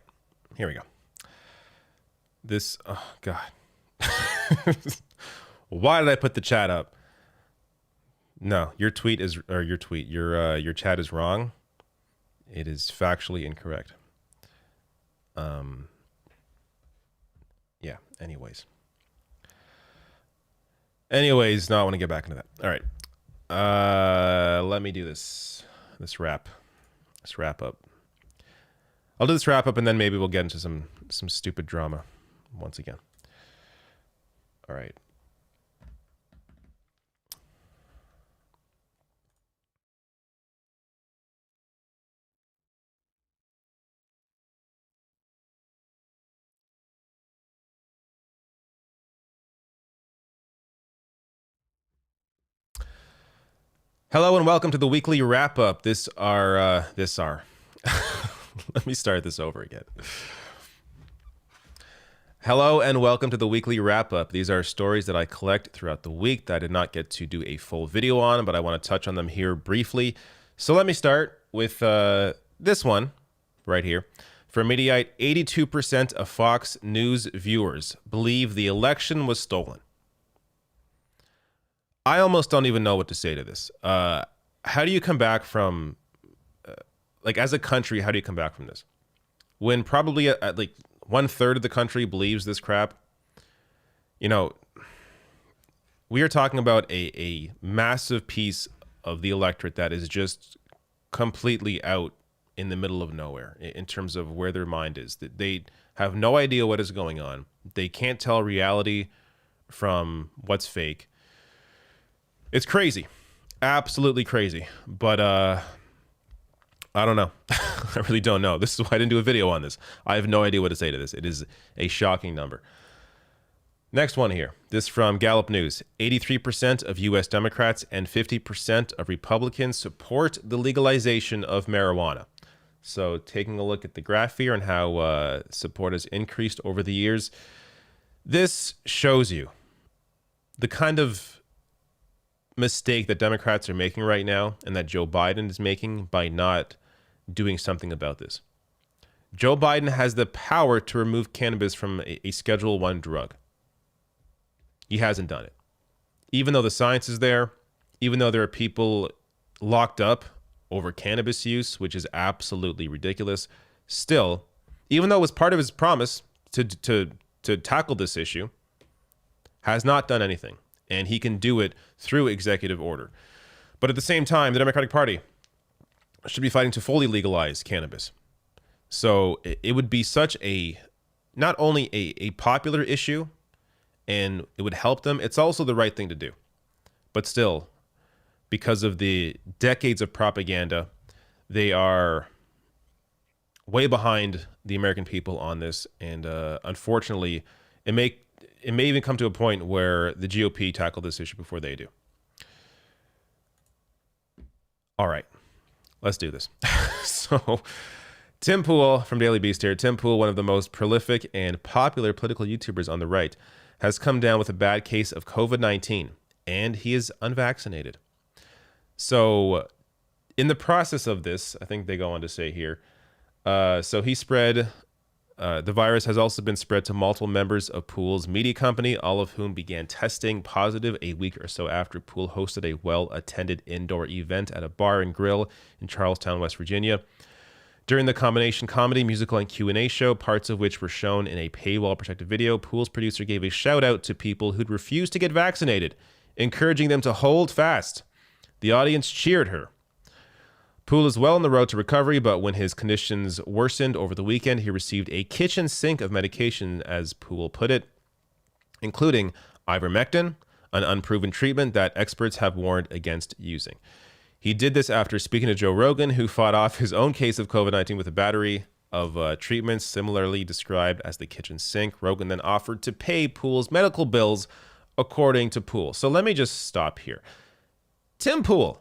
here we go. This, oh God. Why did I put the chat up? No, your tweet is, or your tweet, your chat is wrong. It is factually incorrect. Yeah, anyways, no, I want to get back into that. All right. Let me do this wrap up. I'll do this wrap up and then maybe we'll get into some stupid drama once again. All right. Hello and welcome to the weekly wrap up. Let me start this over again. Hello and welcome to the weekly wrap up. These are stories that I collect throughout the week that I did not get to do a full video on, but I want to touch on them here briefly. So let me start with this one right here. For Mediaite, 82% of Fox News viewers believe the election was stolen. I almost don't even know what to say to this. How do you come back from, as a country, how do you come back from this? When probably like 1/3 of the country believes this crap. You know, we are talking about a massive piece of the electorate that is just completely out in the middle of nowhere in terms of where their mind is. They have no idea what is going on. They can't tell reality from what's fake. It's crazy. Absolutely crazy. But I don't know. I really don't know. This is why I didn't do a video on this. I have no idea what to say to this. It is a shocking number. Next one here. This from Gallup News. 83% of U.S. Democrats and 50% of Republicans support the legalization of marijuana. So taking a look at the graph here and how support has increased over the years, this shows you the kind of mistake that Democrats are making right now and that Joe Biden is making by not doing something about this. Joe Biden has the power to remove cannabis from a Schedule I drug. He hasn't done it. Even though the science is there, even though there are people locked up over cannabis use, which is absolutely ridiculous, still, even though it was part of his promise to tackle this issue, has not done anything. And he can do it through executive order. But at the same time, the Democratic Party should be fighting to fully legalize cannabis. So it would be such a, not only a popular issue, and it would help them, it's also the right thing to do. But still, because of the decades of propaganda, they are way behind the American people on this. And unfortunately, it may even come to a point where the GOP tackle this issue before they do. All right, let's do this. So Tim Pool from Daily Beast here. Tim Pool, one of the most prolific and popular political YouTubers on the right, has come down with a bad case of COVID-19, and he is unvaccinated. So in the process of this, I think they go on to say here, so he spread, the virus has also been spread to multiple members of Pool's media company, all of whom began testing positive a week or so after Pool hosted a well-attended indoor event at a bar and grill in Charlestown, West Virginia. During the combination comedy, musical, and Q&A show, parts of which were shown in a paywall-protected video, Pool's producer gave a shout-out to people who'd refused to get vaccinated, encouraging them to hold fast. The audience cheered her. Pool is well on the road to recovery, but when his conditions worsened over the weekend, he received a kitchen sink of medication, as Pool put it, including ivermectin, an unproven treatment that experts have warned against using. He did this after speaking to Joe Rogan, who fought off his own case of COVID-19 with a battery of treatments similarly described as the kitchen sink. Rogan then offered to pay Pool's medical bills, according to Pool. So let me just stop here. Tim Pool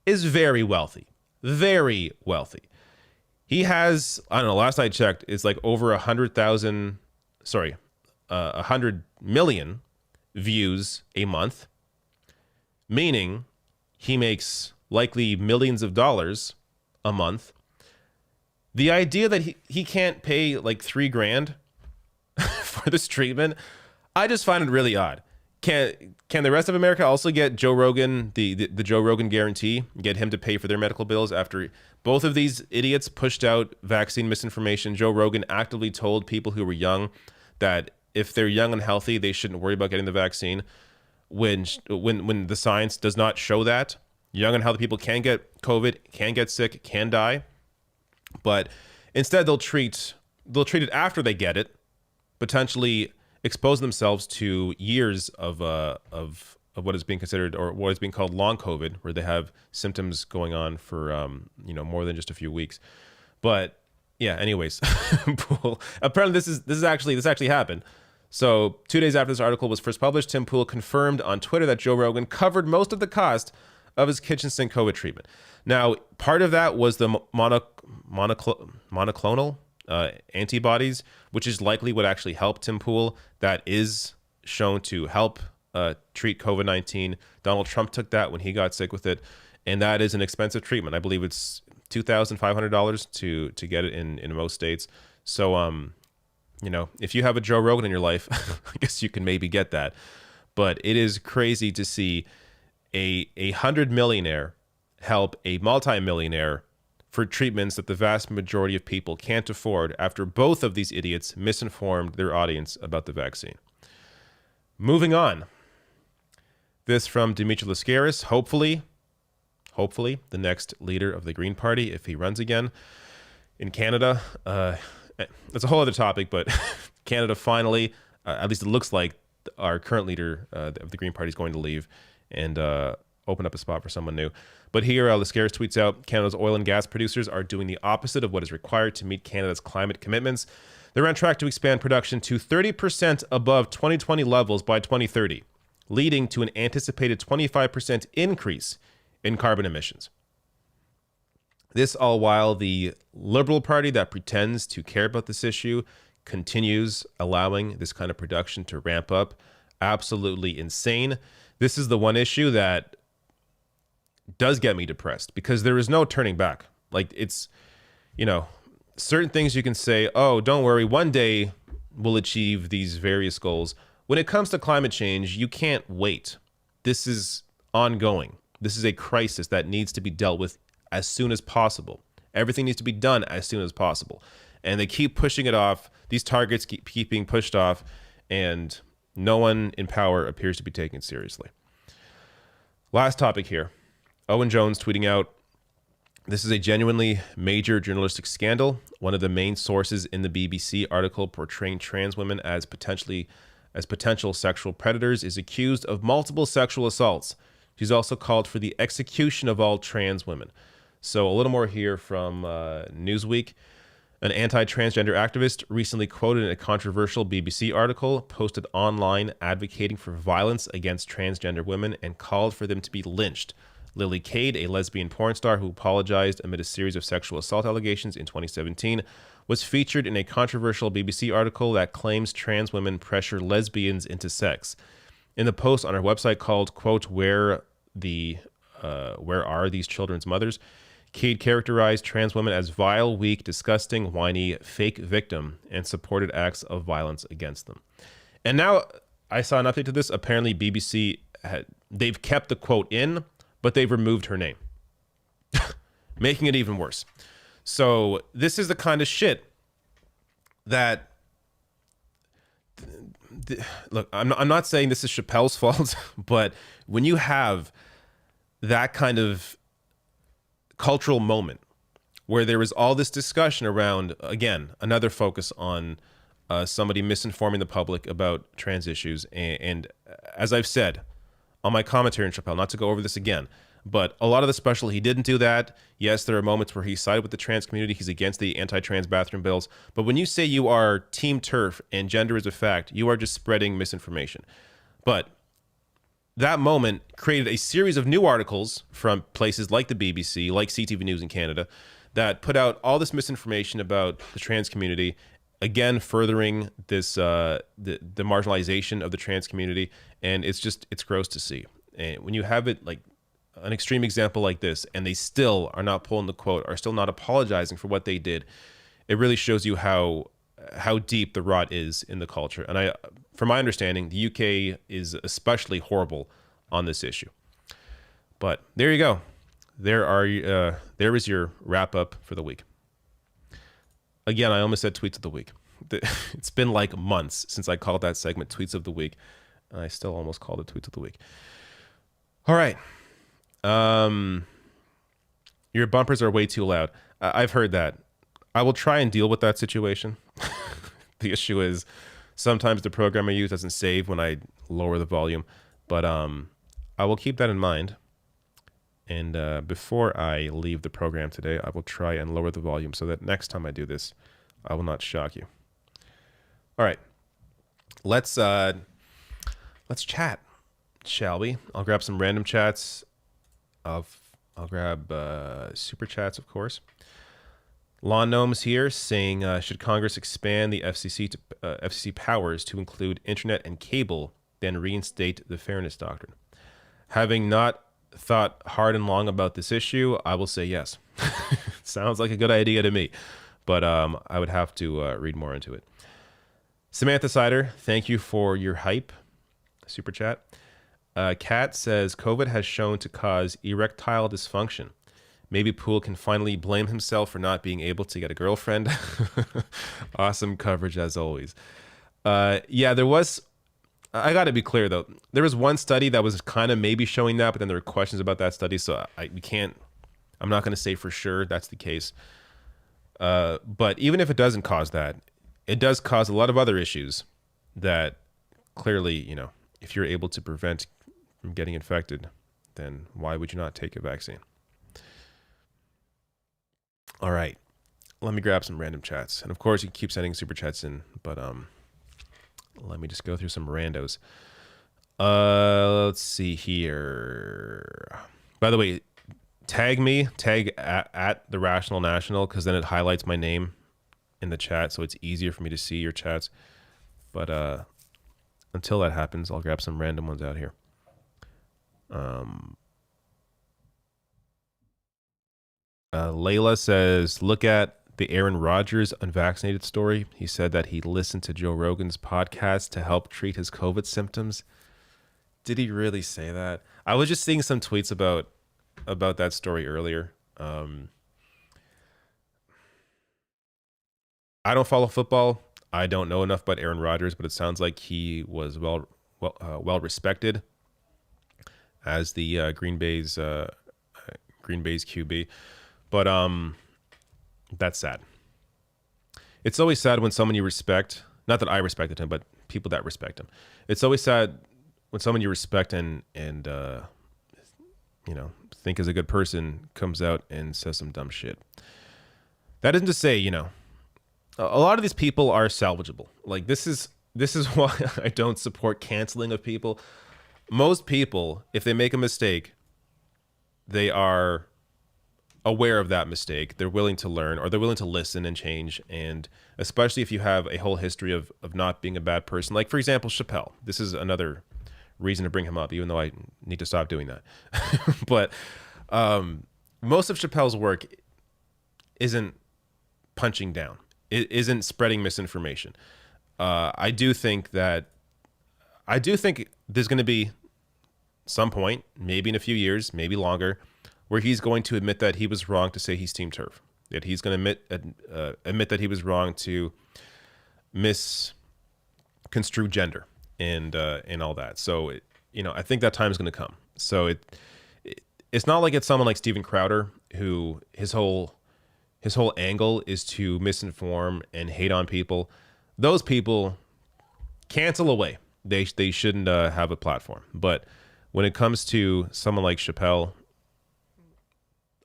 is very wealthy. Very wealthy. He has, I don't know, last I checked, it's like over 100 million views a month, meaning he makes likely millions of dollars a month. The idea that he can't pay like $3,000 for this treatment, I just find it really odd. Can the rest of America also get Joe Rogan, the Joe Rogan guarantee, get him to pay for their medical bills after both of these idiots pushed out vaccine misinformation? Joe Rogan actively told people who were young that if they're young and healthy, they shouldn't worry about getting the vaccine. When the science does not show that, young and healthy people can get COVID, can get sick, can die, but instead they'll treat it after they get it, potentially expose themselves to years of what is being considered, or what is being called long COVID, where they have symptoms going on for more than just a few weeks. But yeah, anyways, Pool, apparently this actually happened. So 2 days after this article was first published, Tim Pool confirmed on Twitter that Joe Rogan covered most of the cost of his kitchen sink COVID treatment. Now, part of that was the monoclonal antibodies, which is likely what actually helped Tim Pool. That is shown to help treat COVID-19. Donald Trump took that when he got sick with it, and that is an expensive treatment. I believe it's $2,500 to get it in most states. So, if you have a Joe Rogan in your life, I guess you can maybe get that. But it is crazy to see a 100 millionaire help a multimillionaire for treatments that the vast majority of people can't afford after both of these idiots misinformed their audience about the vaccine. Moving on. This from Dimitri Lascaris. Hopefully, the next leader of the Green Party, if he runs again in Canada. That's a whole other topic, but Canada finally, at least it looks like our current leader of the Green Party is going to leave and open up a spot for someone new. But here, Lascaris tweets out, Canada's oil and gas producers are doing the opposite of what is required to meet Canada's climate commitments. They're on track to expand production to 30% above 2020 levels by 2030, leading to an anticipated 25% increase in carbon emissions. This all while the Liberal Party that pretends to care about this issue continues allowing this kind of production to ramp up. Absolutely insane. This is the one issue that does get me depressed because there is no turning back. Like, it's, certain things you can say, oh, don't worry, one day we'll achieve these various goals. When it comes to climate change, you can't wait. This is ongoing. This is a crisis that needs to be dealt with as soon as possible. Everything needs to be done as soon as possible. And they keep pushing it off. These targets keep being pushed off, and no one in power appears to be taken seriously. Last topic here. Owen Jones tweeting out, this is a genuinely major journalistic scandal. One of the main sources in the BBC article portraying trans women as potential sexual predators is accused of multiple sexual assaults. She's also called for the execution of all trans women. So a little more here from Newsweek. An anti-transgender activist recently quoted in a controversial BBC article posted online advocating for violence against transgender women and called for them to be lynched. Lily Cade, a lesbian porn star who apologized amid a series of sexual assault allegations in 2017, was featured in a controversial BBC article that claims trans women pressure lesbians into sex. In the post on her website called, quote, Where are these children's mothers? Cade characterized trans women as vile, weak, disgusting, whiny, fake victim and supported acts of violence against them. And now I saw an update to this. Apparently BBC, they've kept the quote in, but they've removed her name, making it even worse. So this is the kind of shit that, look, I'm not saying this is Chappelle's fault, but when you have that kind of cultural moment where there is all this discussion around, again, another focus on somebody misinforming the public about trans issues. And as I've said on my commentary on Chappelle, not to go over this again, but a lot of the special, he didn't do that. Yes, there are moments where he sided with the trans community. He's against the anti-trans bathroom bills. But when you say you are team TERF and gender is a fact, you are just spreading misinformation. But that moment created a series of new articles from places like the BBC, like CTV News in Canada, that put out all this misinformation about the trans community, again, furthering this the marginalization of the trans community. And it's gross to see. And when you have it like an extreme example like this, and they still are not pulling the quote, are still not apologizing for what they did, it really shows you how deep the rot is in the culture. And from my understanding, the UK is especially horrible on this issue. But there you go. There is your wrap up for the week. Again, I almost said tweets of the week. It's been like months since I called that segment tweets of the week, and I still almost called it tweets of the week. All right. Your bumpers are way too loud. I've heard that. I will try and deal with that situation. The issue is sometimes the program I use doesn't save when I lower the volume, but I will keep that in mind. And before I leave the program today, I will try and lower the volume so that next time I do this, I will not shock you. All right, let's chat, shall we? I'll grab some random chats. I'll grab super chats, of course. Lawn Gnome's here saying, should Congress expand the FCC powers to include internet and cable, then reinstate the fairness doctrine? Having not thought hard and long about this issue, I will say yes. Sounds like a good idea to me, but I would have to read more into it. Samantha Sider, thank you for your hype. Super chat. Kat says, COVID has shown to cause erectile dysfunction. Maybe Poole can finally blame himself for not being able to get a girlfriend. Awesome coverage as always. Yeah, there was, I got to be clear though. There was one study that was kind of maybe showing that, but then there were questions about that study. So I'm not going to say for sure that's the case. But even if it doesn't cause that, it does cause a lot of other issues that clearly, if you're able to prevent from getting infected, then why would you not take a vaccine? All right. Let me grab some random chats. And of course, you can keep sending super chats in, but let me just go through some randos. Let's see here. By the way, tag at the Rational National, because then it highlights my name in the chat, so it's easier for me to see your chats. But until that happens, I'll grab some random ones out here. Layla says, look at the Aaron Rodgers unvaccinated story. He said that he listened to Joe Rogan's podcast to help treat his COVID symptoms. Did he really say that? I was just seeing some tweets about that story earlier. I don't follow football. I don't know enough about Aaron Rodgers, but it sounds like he was well respected as the Green Bay's QB. But that's sad. It's always sad when someone you respect, not that I respected him, but people that respect him. It's always sad when someone you respect and think is a good person comes out and says some dumb shit. That isn't to say, a lot of these people are salvageable. Like this is why I don't support canceling of people. Most people, if they make a mistake, they are aware of that mistake. They're willing to learn, or they're willing to listen and change. And especially if you have a whole history of not being a bad person. Like, for example, Chappelle. This is another reason to bring him up, even though I need to stop doing that. But most of Chappelle's work isn't punching down. It isn't spreading misinformation. I do think there's going to be some point, maybe in a few years, maybe longer, where he's going to admit that he was wrong to say he's Team Turf. That he's going to admit that he was wrong to misconstrue gender and all that. So I think that time is going to come. So it's not like it's someone like Steven Crowder, who his whole angle is to misinform and hate on people. Those people cancel away. They shouldn't have a platform. But when it comes to someone like Chappelle,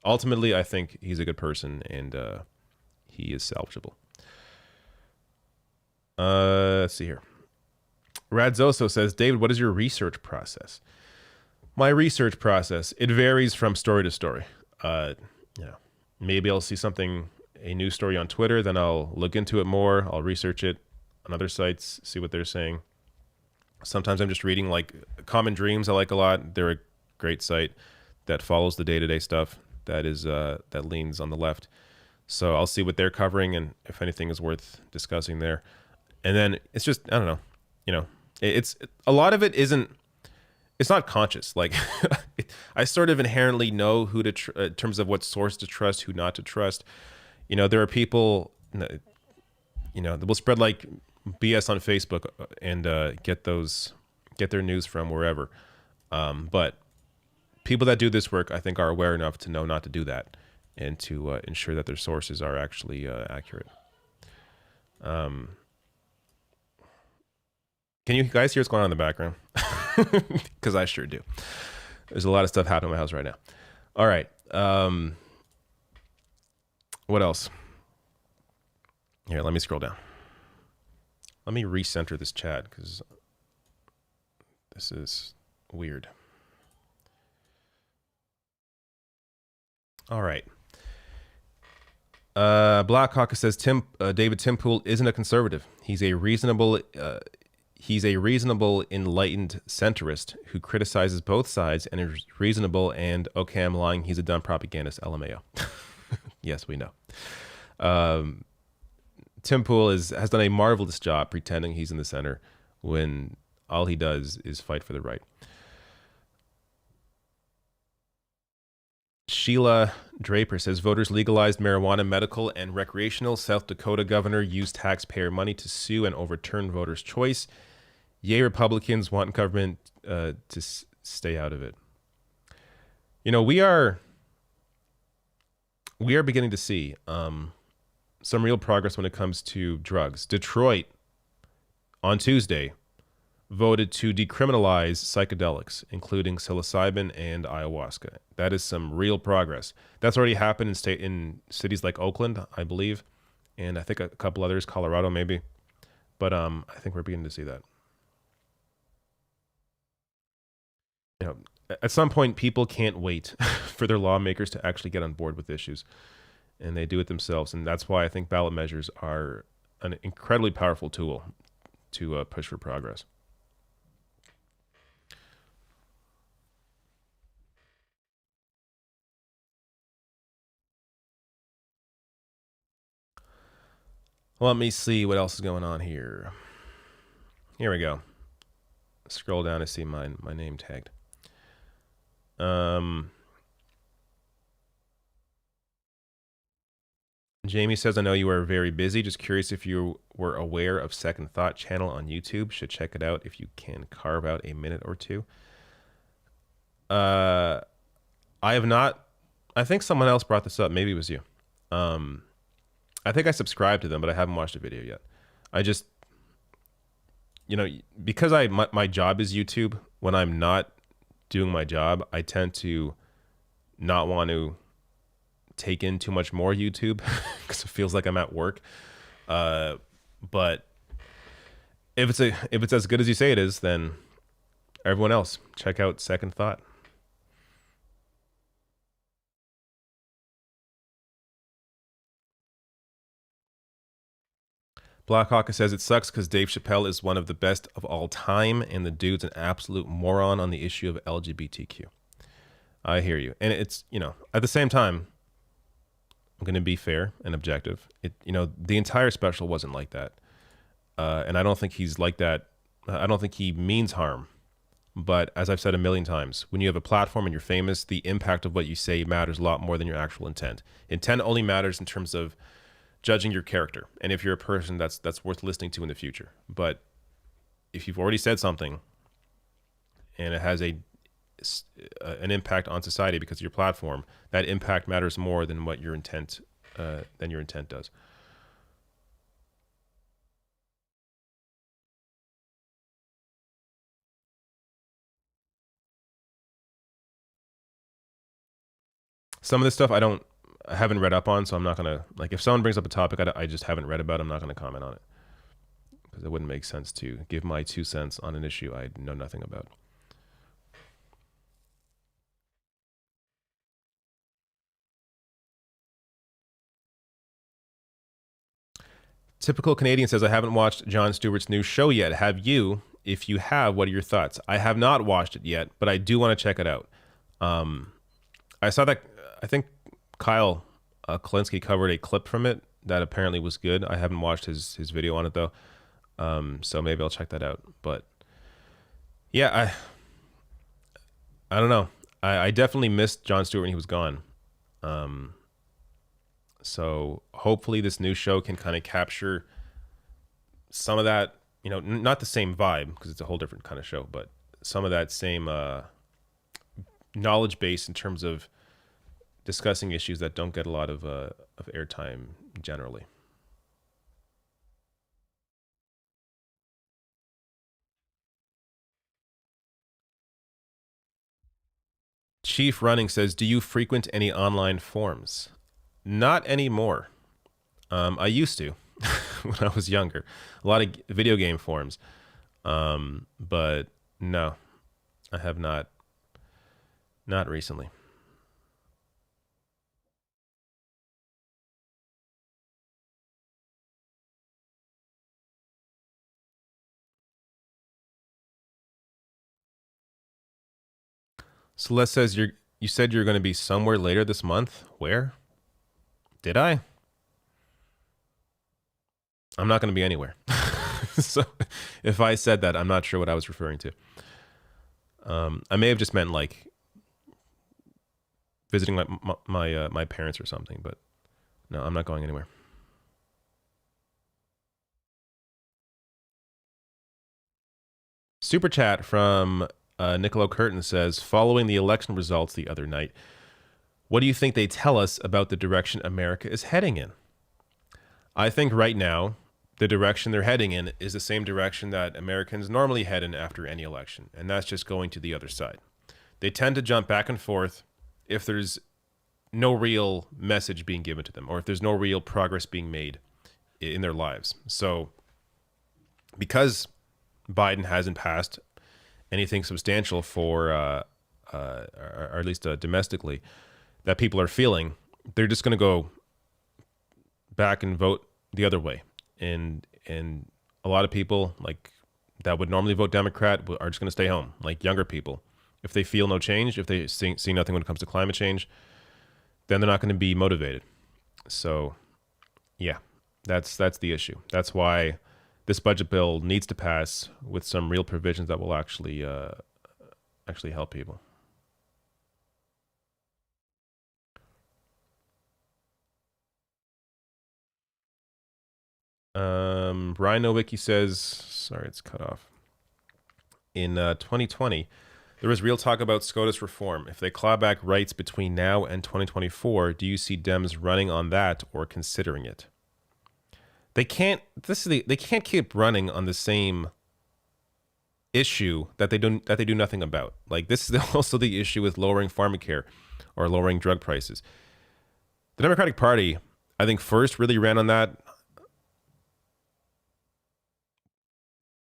ultimately, I think he's a good person and he is salvageable. Let's see here. Radzoso says, David, what is your research process? My research process, it varies from story to story. Maybe I'll see a news story on Twitter, then I'll look into it more. I'll research it on other sites, see what they're saying. Sometimes I'm just reading, like Common Dreams. I like a lot. They're a great site that follows the day-to-day stuff that leans on the left. So I'll see what they're covering and if anything is worth discussing there. And then it's just, I don't know, it's a lot of it it's not conscious. Like I sort of inherently know who to, in terms of what source to trust, who not to trust. There are people, that will spread like BS on Facebook and get their news from wherever. But people that do this work, I think, are aware enough to know not to do that and to ensure that their sources are actually accurate. Can you guys hear what's going on in the background? Because I sure do. There's a lot of stuff happening in my house right now. All right. What else? Here, let me scroll down. Let me recenter this chat because this is weird. All right. Black Hawk says David Timpool isn't a conservative. He's a reasonable, enlightened centrist who criticizes both sides and is reasonable. And okay, I'm lying. He's a dumb propagandist. LMAO. Yes, we know. Timpool has done a marvelous job pretending he's in the center when all he does is fight for the right. Sheila Draper says voters legalized marijuana medical and recreational. South Dakota governor used taxpayer money to sue and overturn voters' choice. Yay, Republicans want government to stay out of it. We are beginning to see some real progress when it comes to drugs. Detroit on Tuesday voted to decriminalize psychedelics, including psilocybin and ayahuasca. That is some real progress. That's already happened in cities like Oakland, I believe, and I think a couple others, Colorado maybe. But I think we're beginning to see that. You know, at some point, people can't wait for their lawmakers to actually get on board with issues, and they do it themselves. And that's why I think ballot measures are an incredibly powerful tool to push for progress. Let me see what else is going on here. Here we go. Scroll down to see my name tagged. Jamie says, I know you are very busy. Just curious if you were aware of Second Thought channel on YouTube. Should check it out if you can carve out a minute or two. I have not. I think someone else brought this up. Maybe it was you. I think I subscribed to them, but I haven't watched a video yet. I just, because my job is YouTube, when I'm not doing my job, I tend to not want to take in too much more YouTube because it feels like I'm at work. But if it's as good as you say it is, then everyone else, check out Second Thought. Black Hawk says it sucks because Dave Chappelle is one of the best of all time, and the dude's an absolute moron on the issue of LGBTQ. I hear you, and it's at the same time, I'm going to be fair and objective. The entire special wasn't like that, and I don't think he's like that. I don't think he means harm. But as I've said a million times, when you have a platform and you're famous, the impact of what you say matters a lot more than your actual intent. Intent only matters in terms of judging your character, and if you're a person that's worth listening to in the future. But if you've already said something and it has an impact on society because of your platform, that impact matters more than what your intent does. Some of this stuff I haven't read up on, so I'm not gonna, if someone brings up a topic I just haven't read about, I'm not gonna comment on it because it wouldn't make sense to give my 2 cents on an issue I know nothing about. Typical Canadian says, I haven't watched Jon Stewart's new show yet. Have you? If you have, what are your thoughts? I have not watched it yet, but I do want to check it out. I saw that, I think Kyle Kalinske covered a clip from it that apparently was good. I haven't watched his video on it though. So maybe I'll check that out. But yeah, I don't know. I definitely missed Jon Stewart when he was gone. So hopefully this new show can kind of capture some of that, not the same vibe because it's a whole different kind of show, but some of that same knowledge base in terms of discussing issues that don't get a lot of airtime generally. Chief Running says, do you frequent any online forums? Not anymore. I used to when I was younger. A lot of video game forums. But no, I have not. Not recently. Celeste says you said you're going to be somewhere later this month. Where? Did I? I'm not going to be anywhere. So if I said that, I'm not sure what I was referring to. I may have just meant visiting my parents or something, but no, I'm not going anywhere. Super chat from Niccolo Curtin says, following the election results the other night, what do you think they tell us about the direction America is heading in? I think right now the direction they're heading in is the same direction that Americans normally head in after any election, and that's just going to the other side. They tend to jump back and forth if there's no real message being given to them, or if there's no real progress being made in their lives. So because Biden hasn't passed anything substantial for, or at least domestically, that people are feeling, they're just going to go back and vote the other way. And a lot of people like that would normally vote Democrat are just going to stay home, like younger people. If they feel no change, if they see nothing when it comes to climate change, then they're not going to be motivated. So, yeah, that's the issue. That's why this budget bill needs to pass with some real provisions that will actually help people. Ryan Nowicki says, sorry, it's cut off. In 2020, there was real talk about SCOTUS reform. If they claw back rights between now and 2024, do you see Dems running on that or considering it? They can't. They can't keep running on the same issue that they do nothing about. Like, this is also the issue with lowering pharmacare or lowering drug prices. The Democratic Party, I think, first really ran on that.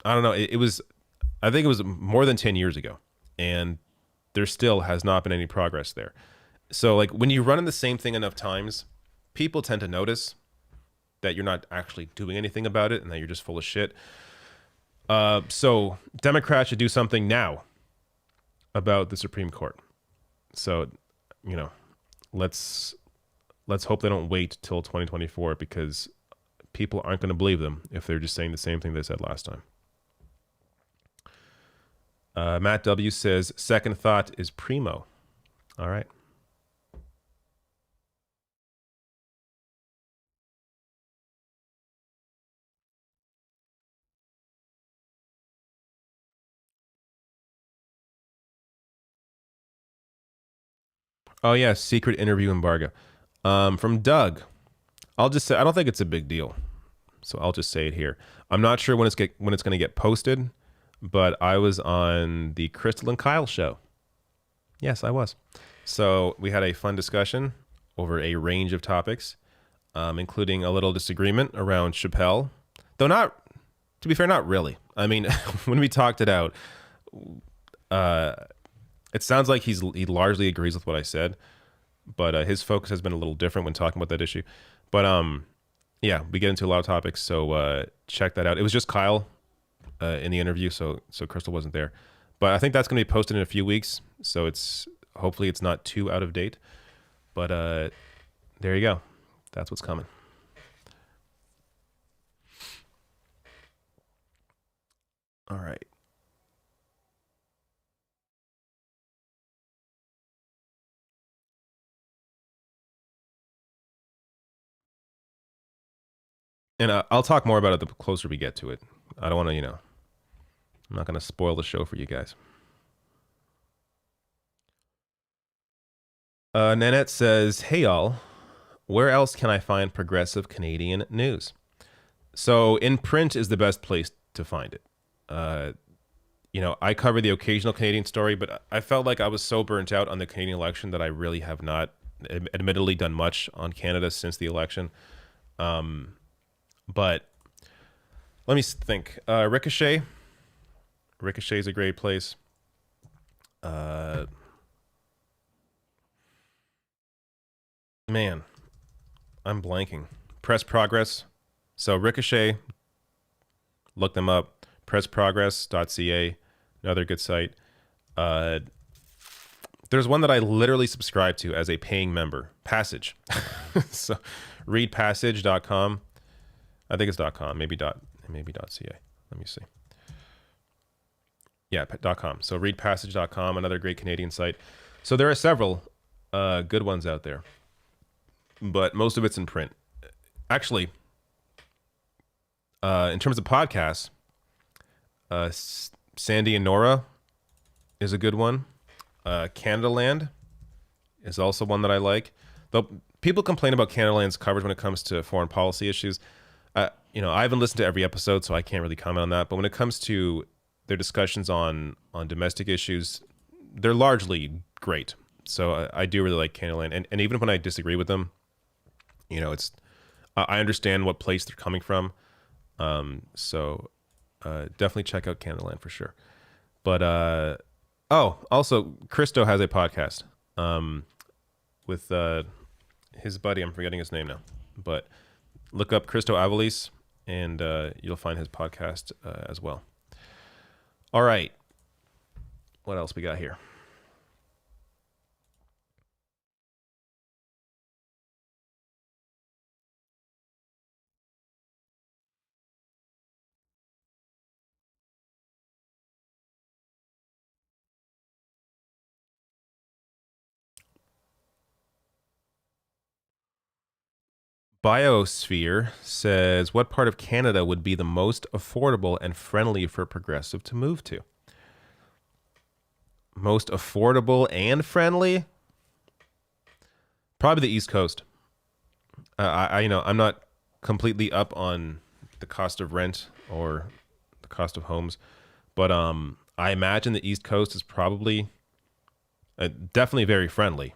I don't know. I think it was more than 10 years ago, and there still has not been any progress there. So, like, when you run in the same thing enough times, people tend to notice that you're not actually doing anything about it and that you're just full of shit. So Democrats should do something now about the Supreme Court. So, you know, let's hope they don't wait till 2024, because people aren't going to believe them if they're just saying the same thing they said last time. Matt W says, second thought is primo. All right. Oh, yeah, secret interview embargo. From Doug. I'll just say, I don't think it's a big deal, so I'll just say it here. I'm not sure when it's going to get posted, but I was on the Crystal and Kyle show. Yes, I was. So we had a fun discussion over a range of topics, including a little disagreement around Chappelle. Though not, to be fair, not really. I mean, when we talked it out, it sounds like he largely agrees with what I said, but his focus has been a little different when talking about that issue. But yeah, we get into a lot of topics, so check that out. It was just Kyle in the interview, so Crystal wasn't there. But I think that's going to be posted in a few weeks, so hopefully it's not too out of date. But there you go. That's what's coming. All right. And I'll talk more about it the closer we get to it. I don't want to, I'm not going to spoil the show for you guys. Nanette says, hey, y'all, where else can I find progressive Canadian news? So in print is the best place to find it. I cover the occasional Canadian story, but I felt like I was so burnt out on the Canadian election that I really have not admittedly done much on Canada since the election. But let me think. Ricochet is a great place. Man, I'm blanking. Press Progress. So Ricochet, look them up. Pressprogress.ca, another good site. There's one that I literally subscribe to as a paying member, Passage. So readpassage.com. I think it's .com, maybe .ca. Let me see. Yeah, .com. So readpassage.com, another great Canadian site. So there are several good ones out there, but most of it's in print. Actually, in terms of podcasts, Sandy and Nora is a good one. Canada Land is also one that I like. Though people complain about Canada Land's coverage when it comes to foreign policy issues. I haven't listened to every episode, so I can't really comment on that. But when it comes to their discussions on domestic issues, they're largely great. So I do really like Canadaland, and even when I disagree with them, I understand what place they're coming from. So definitely check out Canadaland for sure. But also Christo has a podcast with his buddy. I'm forgetting his name now, but look up Christo Avalis, and you'll find his podcast as well. All right, what else we got here? Biosphere says, what part of Canada would be the most affordable and friendly for progressive to move to? Most affordable and friendly? Probably the East Coast. I'm not completely up on the cost of rent or the cost of homes, but I imagine the East Coast is probably definitely very friendly,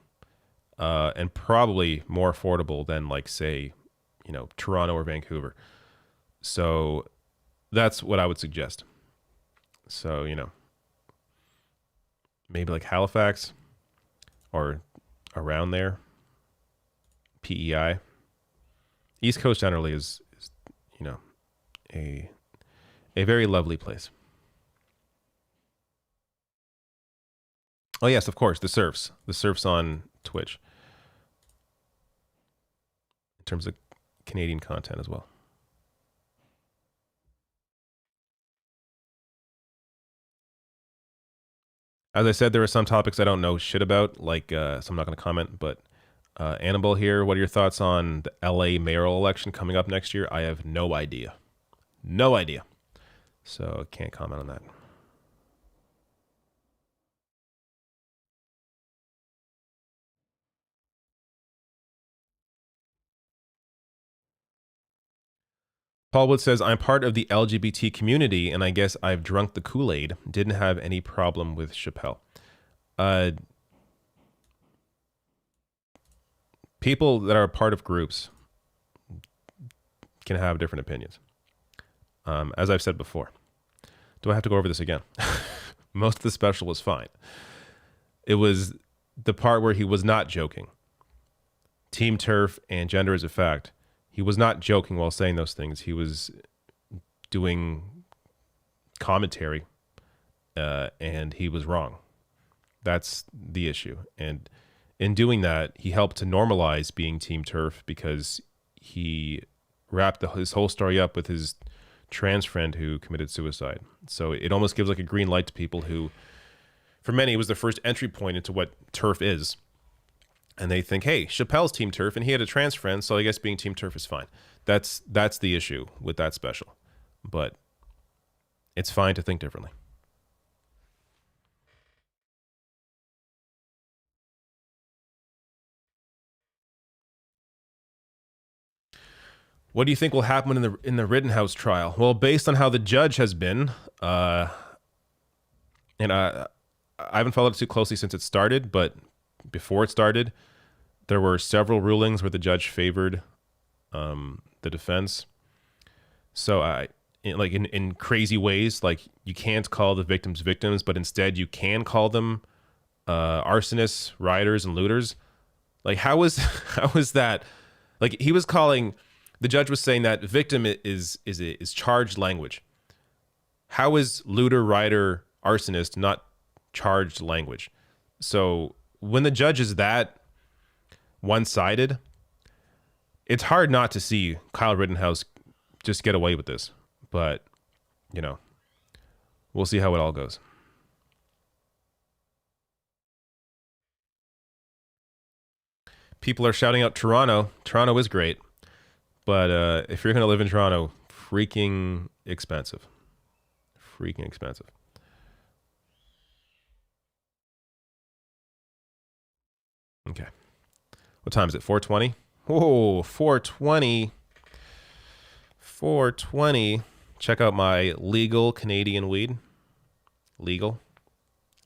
and probably more affordable than, like, say, Toronto or Vancouver. So that's what I would suggest. So, maybe like Halifax or around there. PEI. East Coast generally is a very lovely place. Oh yes, of course, the surfs on Twitch. In terms of Canadian content as well. As I said, there are some topics I don't know shit about, like, so I'm not going to comment, but Annabelle here, what are your thoughts on the LA mayoral election coming up next year? I have no idea. No idea. So I can't comment on that. Paul Wood says, I'm part of the LGBT community, and I guess I've drunk the Kool-Aid. Didn't have any problem with Chappelle. People that are a part of groups can have different opinions. As I've said before. Do I have to go over this again? Most of the special was fine. It was the part where he was not joking. Team Turf and gender is a fact. He was not joking while saying those things. He was doing commentary, and he was wrong. That's the issue. And in doing that, he helped to normalize being Team Turf because he wrapped his whole story up with his trans friend who committed suicide. So it almost gives like a green light to people who, for many, it was the first entry point into what turf is. And they think, hey, Chappelle's Team Turf, and he had a trans friend, so I guess being Team Turf is fine. That's the issue with that special. But it's fine to think differently. What do you think will happen in the Rittenhouse trial? Well, based on how the judge has been, and I haven't followed it too closely since it started, but before it started, there were several rulings where the judge favored the defense. So in crazy ways, like you can't call the victims victims, but instead you can call them arsonists, rioters, and looters. Like how is that? Like he was calling. The judge was saying that victim is charged language. How is looter, rioter, arsonist not charged language? So when the judge is that one-sided, it's hard not to see Kyle Rittenhouse just get away with this. But, we'll see how it all goes. People are shouting out Toronto. Toronto is great. But if you're going to live in Toronto, freaking expensive. Freaking expensive. Okay. What time is it? 4:20? Whoa, 4:20. 420. Check out my legal Canadian weed. Legal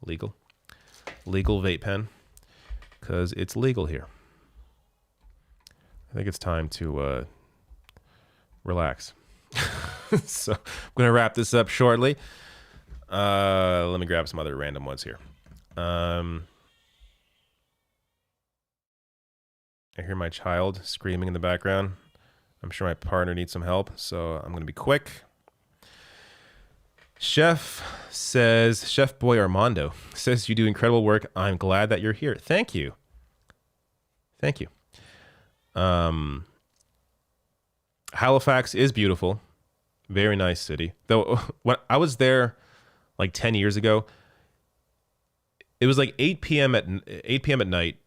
vape pen. Because it's legal here. I think it's time to relax. So I'm going to wrap this up shortly. Let me grab some other random ones here. I hear my child screaming in the background. I'm sure my partner needs some help, so I'm going to be quick. Chef Boy Armando says, you do incredible work. I'm glad that you're here. Thank you. Halifax is beautiful. Very nice city. Though when I was there like 10 years ago, it was like 8 p.m. at night.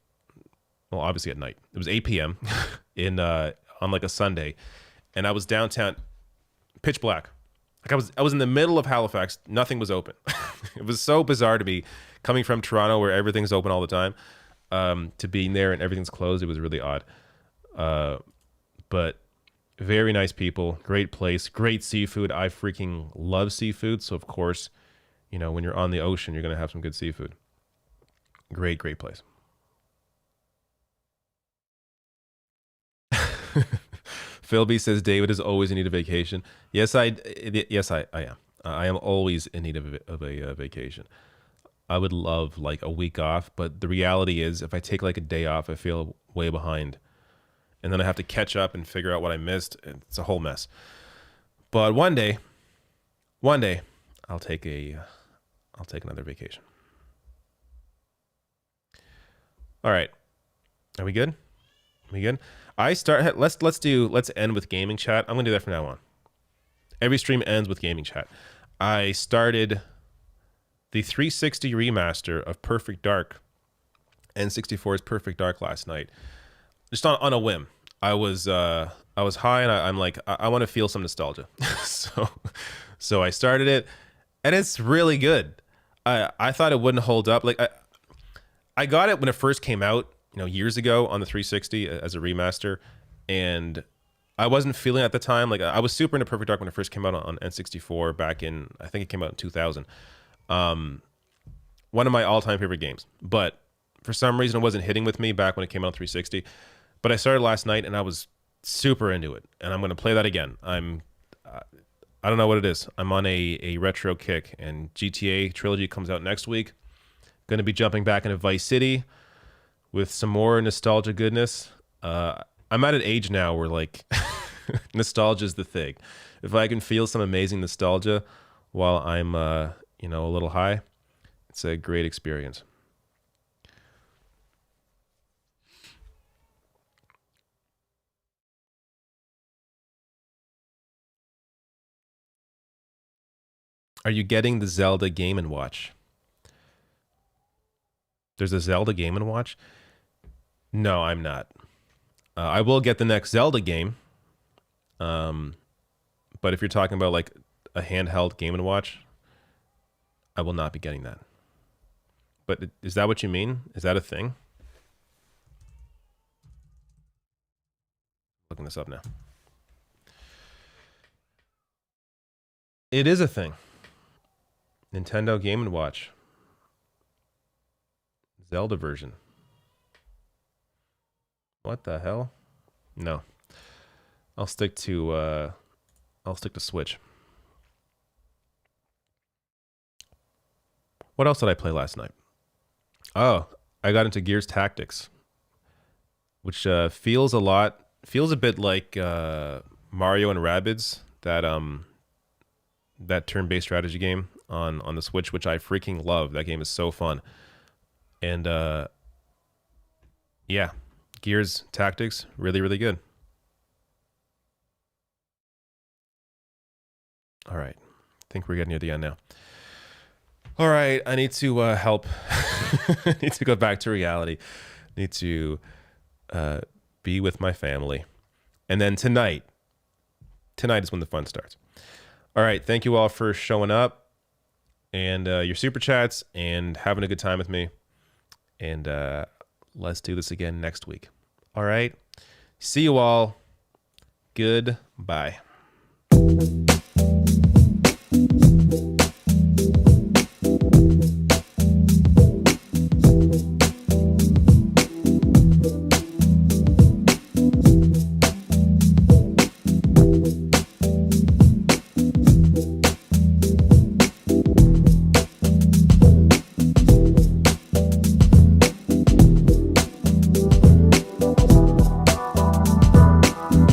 Well, obviously at night. It was 8 p.m. On like a Sunday, and I was downtown, pitch black. Like I was in the middle of Halifax. Nothing was open. It was so bizarre to me, coming from Toronto where everything's open all the time, to being there and everything's closed. It was really odd. But very nice people, great place, great seafood. I freaking love seafood. So of course, you know, when you're on the ocean, you're going to have some good seafood. Great place. Philby says David is always in need of vacation. Yes, I am. I am always in need of a vacation. I would love like a week off, but the reality is, if I take like a day off, I feel way behind, and then I have to catch up and figure out what I missed. It's a whole mess. But one day, I'll take another vacation. All right, are we good? Let's end with gaming chat. I'm gonna do that from now on. Every stream ends with gaming chat. I started the 360 remaster of Perfect Dark, N64's Perfect Dark last night, just on a whim. I was high, and I'm like, I want to feel some nostalgia. so I started it, and it's really good. I thought it wouldn't hold up. Like I got it when it first came out, you know, years ago on the 360 as a remaster, and I wasn't feeling it at the time. Like I was super into Perfect Dark when it first came out on N64 back in, I think it came out in 2000. One of my all-time favorite games, but for some reason it wasn't hitting with me back when it came out on 360. But I started last night and I was super into it, and I'm going to play that again. I don't know what it is. I'm on a retro kick, and GTA Trilogy comes out next week. Going to be jumping back into Vice City with some more nostalgia goodness. I'm at an age now where like nostalgia is the thing. If I can feel some amazing nostalgia while I'm a little high, it's a great experience. Are you getting the Zelda Game & Watch? There's a Zelda Game & Watch? No, I'm not. I will get the next Zelda game. But if you're talking about like a handheld Game & Watch, I will not be getting that. But is that what you mean? Is that a thing? Looking this up now. It is a thing. Nintendo Game & Watch. Zelda version. What the hell? No. I'll stick to Switch. What else did I play last night? Oh, I got into Gears Tactics, which feels a bit like Mario and Rabbids, that turn-based strategy game on the Switch, which I freaking love. That game is so fun. And yeah, Gears Tactics, really, really good. All right. I think we're getting near the end now. All right. I need to help. I need to go back to reality. I need to be with my family. And then tonight is when the fun starts. All right. Thank you all for showing up and your super chats and having a good time with me. And let's do this again next week. All right. See you all. Goodbye.